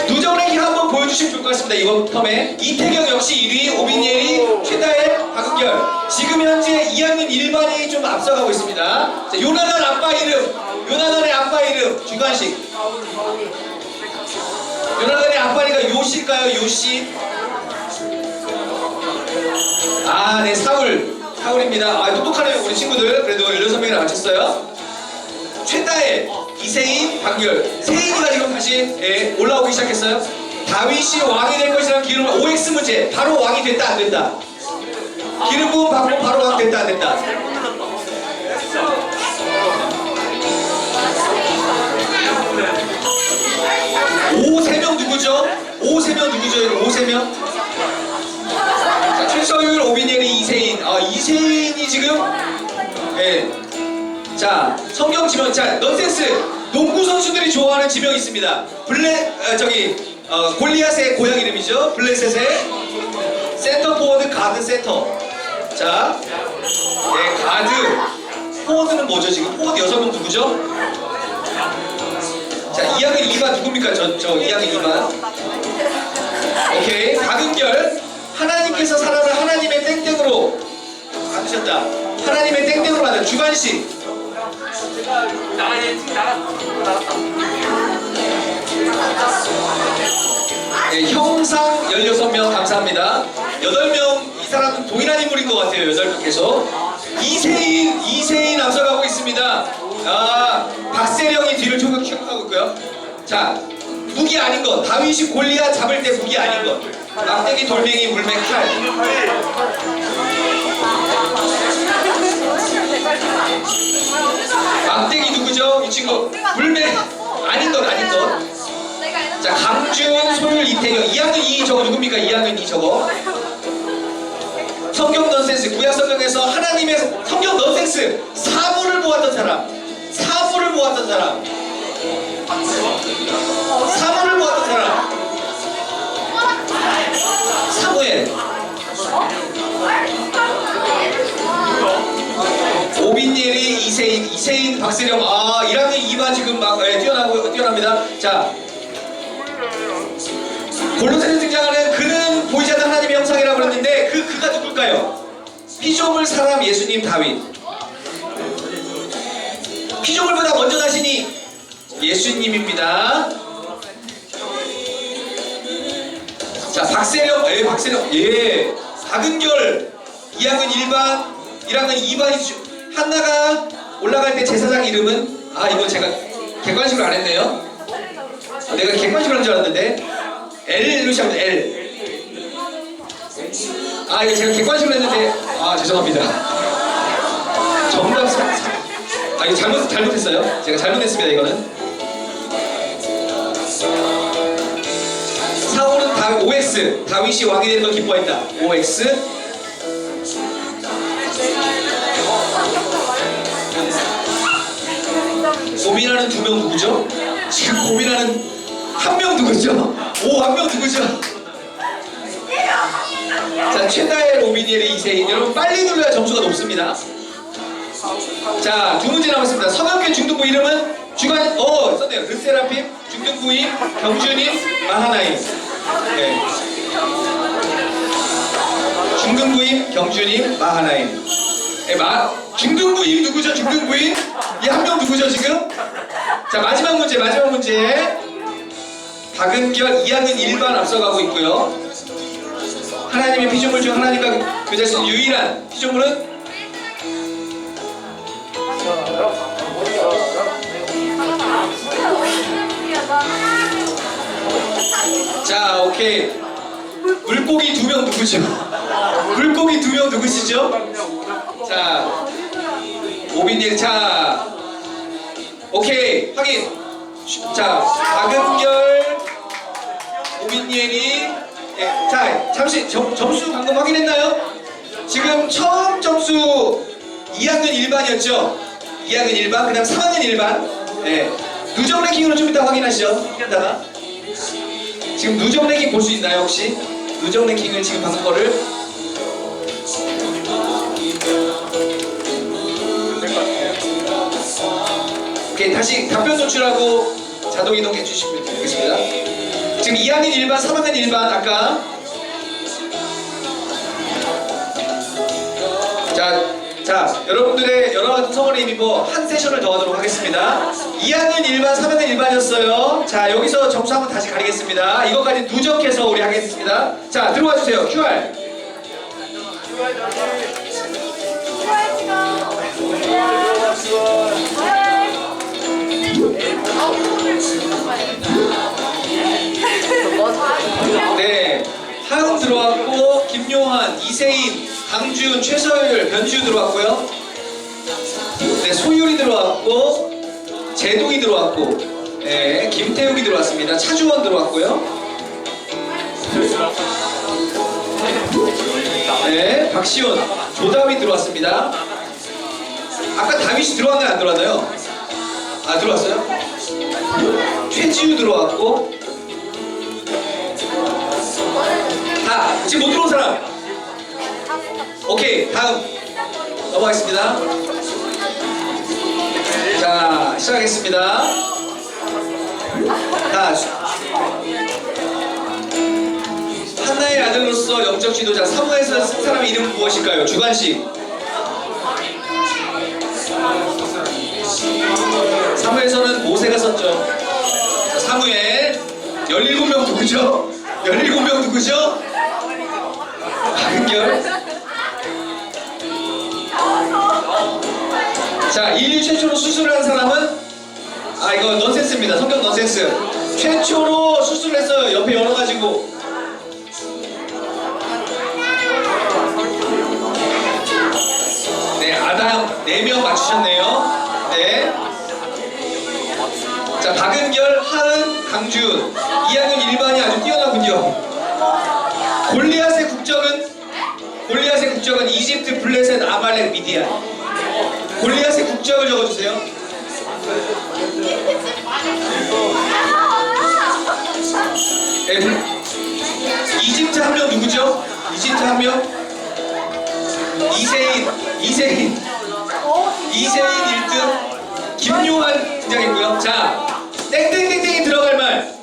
S2: 누정랭킹 한번 보여주시면 좋을 것 같습니다. 이번 텀에 이태경 역시 1위, 오빈예리, 최다혜, 박은결. 지금 현재 2학년 1반이 좀 앞서가고 있습니다. 자, 요나단 아빠 이름, 요나단의 아빠 이름, 주관식. 요나단의 아빠니까 요시일까요? 요시. 아, 네, 사울입니다. 아, 똑똑하네요, 우리 친구들. 그래도 16명이나 맞췄어요. 최다혜, 이세인, 박결. 세인이가 지금 다시 예, 올라오기 시작했어요. 다윗이 왕이 될 것이라는 기름을 OX 문제. 바로 왕이 됐다 안 됐다. 기름 부음 받고 바로 왕 됐다 안 됐다. 오, 3명 누구죠? 오, 3명 누구죠? 이거 5명? 자, 최서율, 오빈예리, 이세인. 아, 이세인이 지금 예. 자, 성경 지명. 자, 넌센스. 농구 선수들이 좋아하는 지명이 있습니다. 골리앗의 고향 이름이죠. 블레셋의 센터 포워드 가드 센터. 자, 네, 가드. 포워드는 뭐죠 지금? 포워드 6명 누구죠? 자, 2학년 2반 누굽니까? 저 2학년 2반. 오케이. 박은결. 하나님께서 사람을 하나님의 땡땡으로 만드셨다. 하나님의 땡땡으로 만든 주관식. 네, 형상 16명 감사합니다. 8명, 이 사람은 동일한 인물인 것 같아요. 8명 계속. 이세인 앞서가고 있습니다. 아, 박세령이 뒤를 추격하고 있고요. 자, 무기 아닌 것. 다윗이 골리앗 잡을 때 무기 아닌 것. 막대기, 돌멩이, 물맥, 칼. 막대기 누구죠? 이 친구. 물맥 아닌 것, 아닌 것. 자, 강준, 소율, 이태경. 2학년 2 저거 누굽니까? 2학년 2 저거. 성경 넌센스. 구약 성경에서 하나님의 성경 넌센스. 사물을 보았던 사람. 사물을 보았던 사람. 사물을 보았던 사람. 사무엘. 오빈예리, 이세인, 박세령. 아, 1학년 2반 지금 막 뛰어납니다. 자, 골로새서 등장하는 그는 보이지 않는 하나님의 형상이라고 그랬는데 그가 누굴까요? 피조물, 사람, 예수님, 다윗. 피조물보다 먼저 나시니 예수님입니다. 자, 박세령, 예, 박은결, 2학년 1반, 1학년 2반이죠. 한나가 올라갈 때 제사장 이름은, 아, 이거 제가 객관식으로 안 했네요. 내가 객관식으로 한 줄 알았는데, L로 시작합니다. L. 아, 이거 제가 객관식으로 했는데, 아, 죄송합니다. 정답 아, 이거 잘못했어요. 제가 잘못했습니다, 이거는. 사울은 OX. 다윗이 왕이 되는 걸 기뻐했다. OX. 고민하는 2명 누구죠? 지금 고민하는 1명 누구죠? 오, 1명 누구죠? 자, 최다혜, 오빈예리, 이세인. 여러분 빨리 눌러야 점수가 높습니다. 자, 2문제 남았습니다. 성악계 중등부 이름은 썼네요. 르세라핌, 중등부임, 경주님, 마하나임. 네. 중등부임, 경주님, 마하나임. 네, 중등부임 누구죠? 중등부임? 이 1명 누구죠 지금? 자, 마지막 문제. 박은결 2학년 1반 앞서가고 있고요. 하나님의 피조물 중 하나님과 교제할 수 있는 유일한 피조물은 자, 오케이. 물고기 2명 누구죠? 물고기 2명 누구시죠? 자, 오빈님, 자, 오케이, 확인. 자, 박은결, 오빈니엘이, 예, 자, 잠시 점수 방금 확인했나요? 지금 처음 점수 2학년 1반이었죠? 2학년 1반, 그 다음 3학년 1반. 예, 누적 랭킹으로 좀 이따 확인하시죠. 이따가. 지금 누적 랭킹 볼 수 있나요, 혹시? 누적 랭킹을 지금 방금 거를. 오케이, 다시 답변 도출하고 자동 이동해 주시면 되겠습니다. 지금 2학년 1반, 3학년 1반 아까 자, 여러분들의 여러 가지 성원에 힘입어 한 세션을 더 하도록 하겠습니다. 2학년 1반, 3학년 1반이었어요. 자, 여기서 점수 한번 다시 가리겠습니다. 이것까지 누적해서 우리 하겠습니다. 자, 들어와 주세요. QR. 네, 하영 들어왔고, 김요한, 이세인, 강준, 최서율, 변지우 들어왔고요. 네, 소율이 들어왔고, 제동이 들어왔고, 네, 김태욱이 들어왔습니다. 차주원 들어왔고요. 네, 박시원, 조다윗 들어왔습니다. 아까 다윗이 들어왔나요? 안 들어왔나요? 아, 들어왔어요? 최지우 들어왔고. 다 지금 못 들어온 사람. 오케이, 다음 넘어가겠습니다. 자, 시작하겠습니다. 자, 하나의 아들로서 영적 지도자 사무에서 쓴 사람의 이름은 무엇일까요? 주관식. 사무에서는 모세가 썼죠. 자, 사무엘 17명 누구죠? 17명 누구죠? 박은결. 자, 인류 최초로 수술을 한 사람은, 아, 이거 넌센스입니다. 성경 넌센스. 최초로 수술을 했어요. 옆에 열어가지고. 네, 아담 4명 맞추셨네요. 네. 자, 박은결, 하은, 강준 2학년 1반이 아주 뛰어나군요. 골리앗의 국적은 이집트, 블레셋, 아말렉, 미디안. 골리앗의 국적을 적어주세요. 네, 이집트 한 명 누구죠? 이집트 한 명? 이세인 1등. 김요한 등장했고요. 자, 땡땡땡땡이 들어갈 말.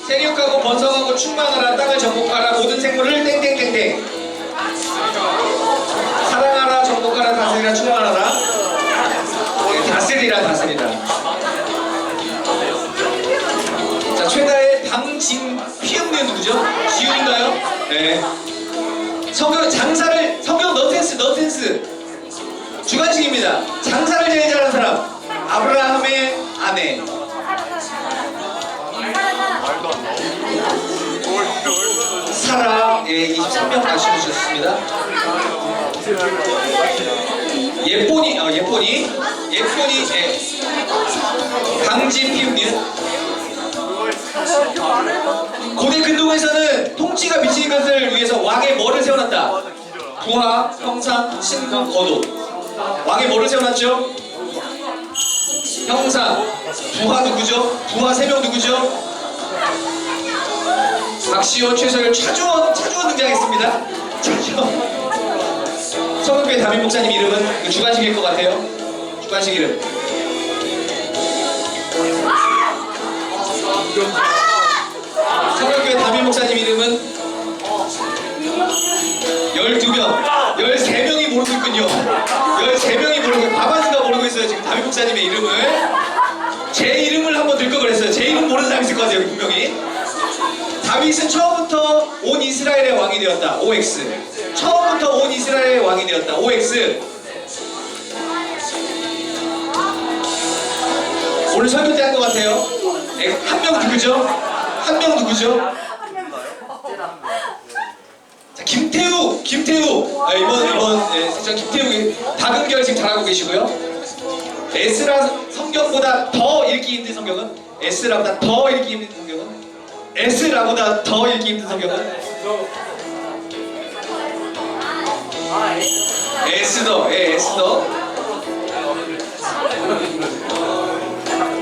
S2: 세력하고 번성하고 충만하라, 땅을 정복하라, 모든 생물을 땡땡땡땡. 사랑하라, 정복하라, 다스리라, 충만하라. 네, 다스리라. 자, 최다의 방진피음는 누구죠? 지훈인가요? 네. 성경 넌센스. 주관식입니다. 장사를 제일 잘하는 사람. 아브라함의 아내. 사라. 예, 23명 맞춰주셨습니다. 예쁜이. 예. 강진 피음니은. 고대 근동에서는 통치가 미치는 것을 위해서 왕의 뭐를 세워놨다? 부하, 형상, 신금, 거도. 왕의 뭐를 세워놨죠? 형상. 부하 누구죠? 부하 3명 누구죠? 박시원, 최서율, 차주원 등장했습니다. 서울교회 담임 목사님 이름은 주관식일 것 같아요. 주관식 이름. 서울교회 담임 목사님 이름은 12명, 13명이 모르고 있군요. 13명이 모르고, 과반수가 모르고 있어요. 지금 담임 목사님의 이름을. 제 이름을 한번 들걸 그랬어요. 제 이름 이름 모르는 사람 있을 것 같아요, 분명히. 다윗은 처음부터 온 이스라엘의 왕이 되었다. OX. 처음부터 온 이스라엘의 왕이 되었다. OX. 오늘 설교 때 한 것 같아요. 한 명 누구죠? 한 명 누구죠? 자, 김태우. 아, 이번 세션 김태우, 박은결 지금 잘하고 계시고요. S라 성경보다 더 읽기 힘든 성경은 S라보다 더 읽기 힘든 성경은 S라보다 더 읽기 힘든 성경은 S더. S더.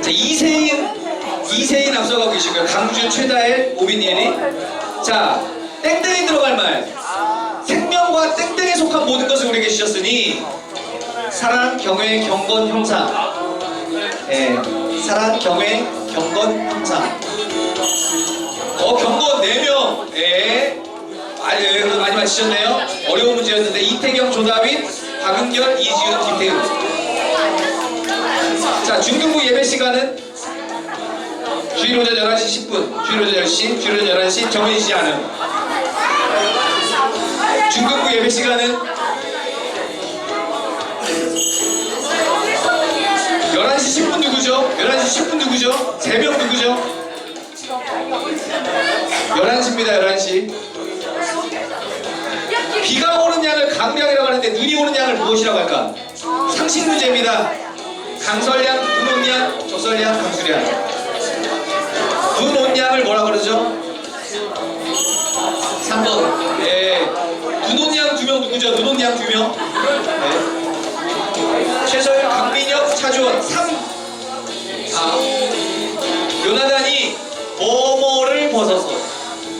S2: 자, 이세인 앞서가고 계시고요. 강준, 최다엘, 오빈예리. 자, 땡땡이 들어갈 말. 생명과 땡땡에 속한 모든 것을 우리에게 주셨으니 사랑, 경외, 경건, 형상. 사랑, 경외, 경건, 형상. 경건 4명. 그래도 많이 맞히셨네요. 어려운 문제였는데 이태경, 조다윗, 박은결, 이지훈, 김태우. 자, 중등부 예배 시간은 주일 오전 11시 10분, 주일 오전 10시, 주일 오전 11시 정해지지 않음. 중등부 예배 시간은 11시 10분 누구죠? 11시 10분 누구죠? 3명 누구죠? 11시입니다. 11시. 비가 오는 양을 강량이라고 하는데 눈이 오는 양을 무엇이라고 할까? 상식 문제입니다. 강설량, 눈 온 양, 조설량, 강수량. 눈 온 양을 뭐라 그러죠? 3번. 눈 온 양 2명 누구죠? 눈 온 양 2명. 최서윤, 강민혁, 차주원. 3. 요나단이 뭐뭐를 벗어서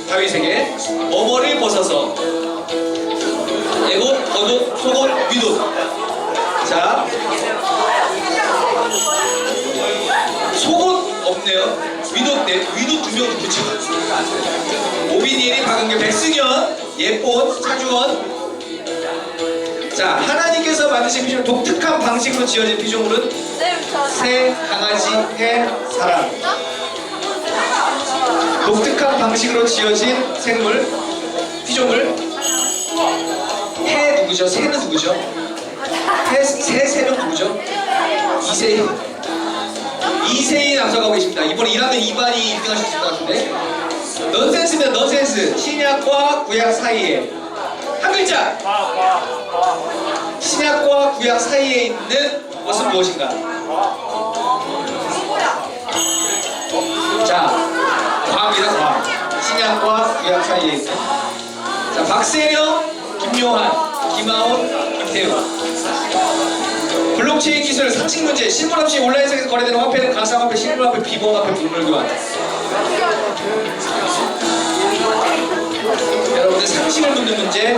S2: 다윗에게 뭐뭐를 벗어서 애굽, 거독, 소돔, 위독. 자, 속옷 없네요. 위독 2명 누구죠? 오비니엘이, 박은규, 백승현, 예쁜, 차주원. 자, 하나님께서 만드신 피조물, 독특한 방식으로 지어진 피조물은 새, 강아지, 해, 사람. 독특한 방식으로 지어진 생물, 피조물. 해 누구죠? 새는 누구죠? 새는 누구죠? 이세인 앞서가고 계십니다. 이번에 1학년 2반이 1등 하셨을 것 같은데. 넌센스면 넌센스. 신약과 구약 사이에 한 글자. 신약과 구약 사이에 있는 것은 무엇인가? 자, 과학입니다. 과학. 신약과 구약 사이에 있는. 자, 박세령, 김요한, 김하온, 김태우. 블록체인 기술 상식 문제. 실물 없이 온라인상에서 거래되는 화폐는 가상화폐, 실물화폐, 비보화폐, 물물교환. 여러분들 상식을 묻는 문제.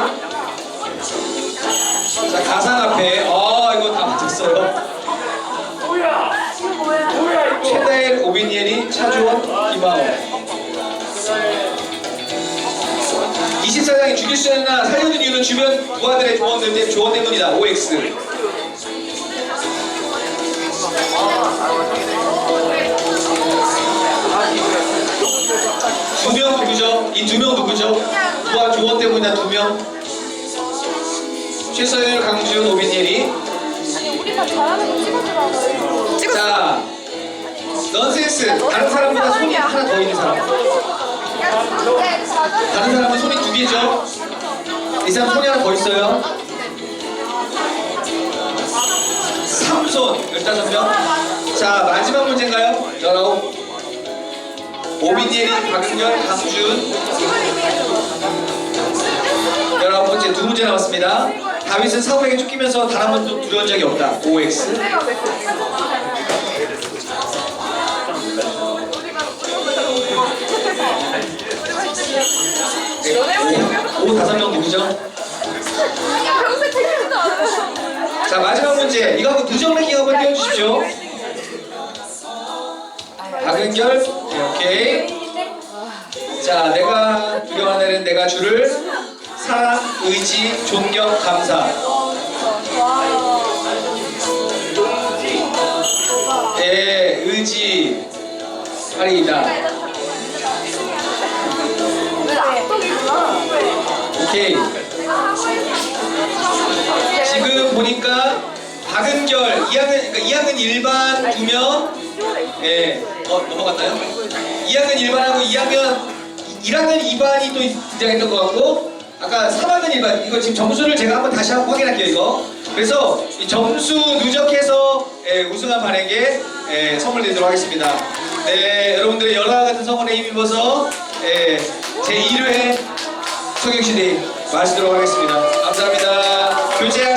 S2: 자, 가상화폐. 이거 다 맞췄어요. 최다엘, 오빈예리, 차주원, 김하온. 24장이 죽일 수 있나 살려준 이유는 주변 부하들의 조언 때문이다. OX. 두 명 누구죠? 이 2명 누구죠? 부하 조언 때문이다. 2명. 최서율, 강준, 오빈예리.
S9: 우리가 잘하는 거 찍어주라고요.
S2: 자, 넌센스. 다른 사람보다 손이 하나 더 있는 사람. 다른 사람은 손이 2개죠? 이 사람 손이 하나 더 있어요. 3손, 15명. 자, 마지막 문제인가요? 19. 오비니엘이, 박은결, 강준. 19번째, 2문제 남았습니다. 다윗은 사울에게 쫓기면서 단 한 번도 두려운 적이 없다. OX. 오, 5명 누구죠? 자, 마지막 문제. 이거 하고 누적 랭킹 한번 띄워주십시오. 박은결. 오케이. 자, 내가 두려워하는 내가 주를 사랑, 의지, 존경, 감사. 의지. 8위입니다. 오케이. 지금 보니까 박은결 2학년 일반 2명, 예, 넘어갔나요? 2학년 일반하고 1학년 2반이 또 등장했던 것 같고, 아까 3학년 일반, 이거 지금 점수를 제가 한번 다시 한번 확인할게요, 이거. 그래서 이 점수 누적해서 우승한 반에게 선물 드리도록 하겠습니다. 네, 여러분들의 열화 같은 성원에 힘입어서 제 1회 성형시대에 마치도록 하겠습니다. 감사합니다. 교체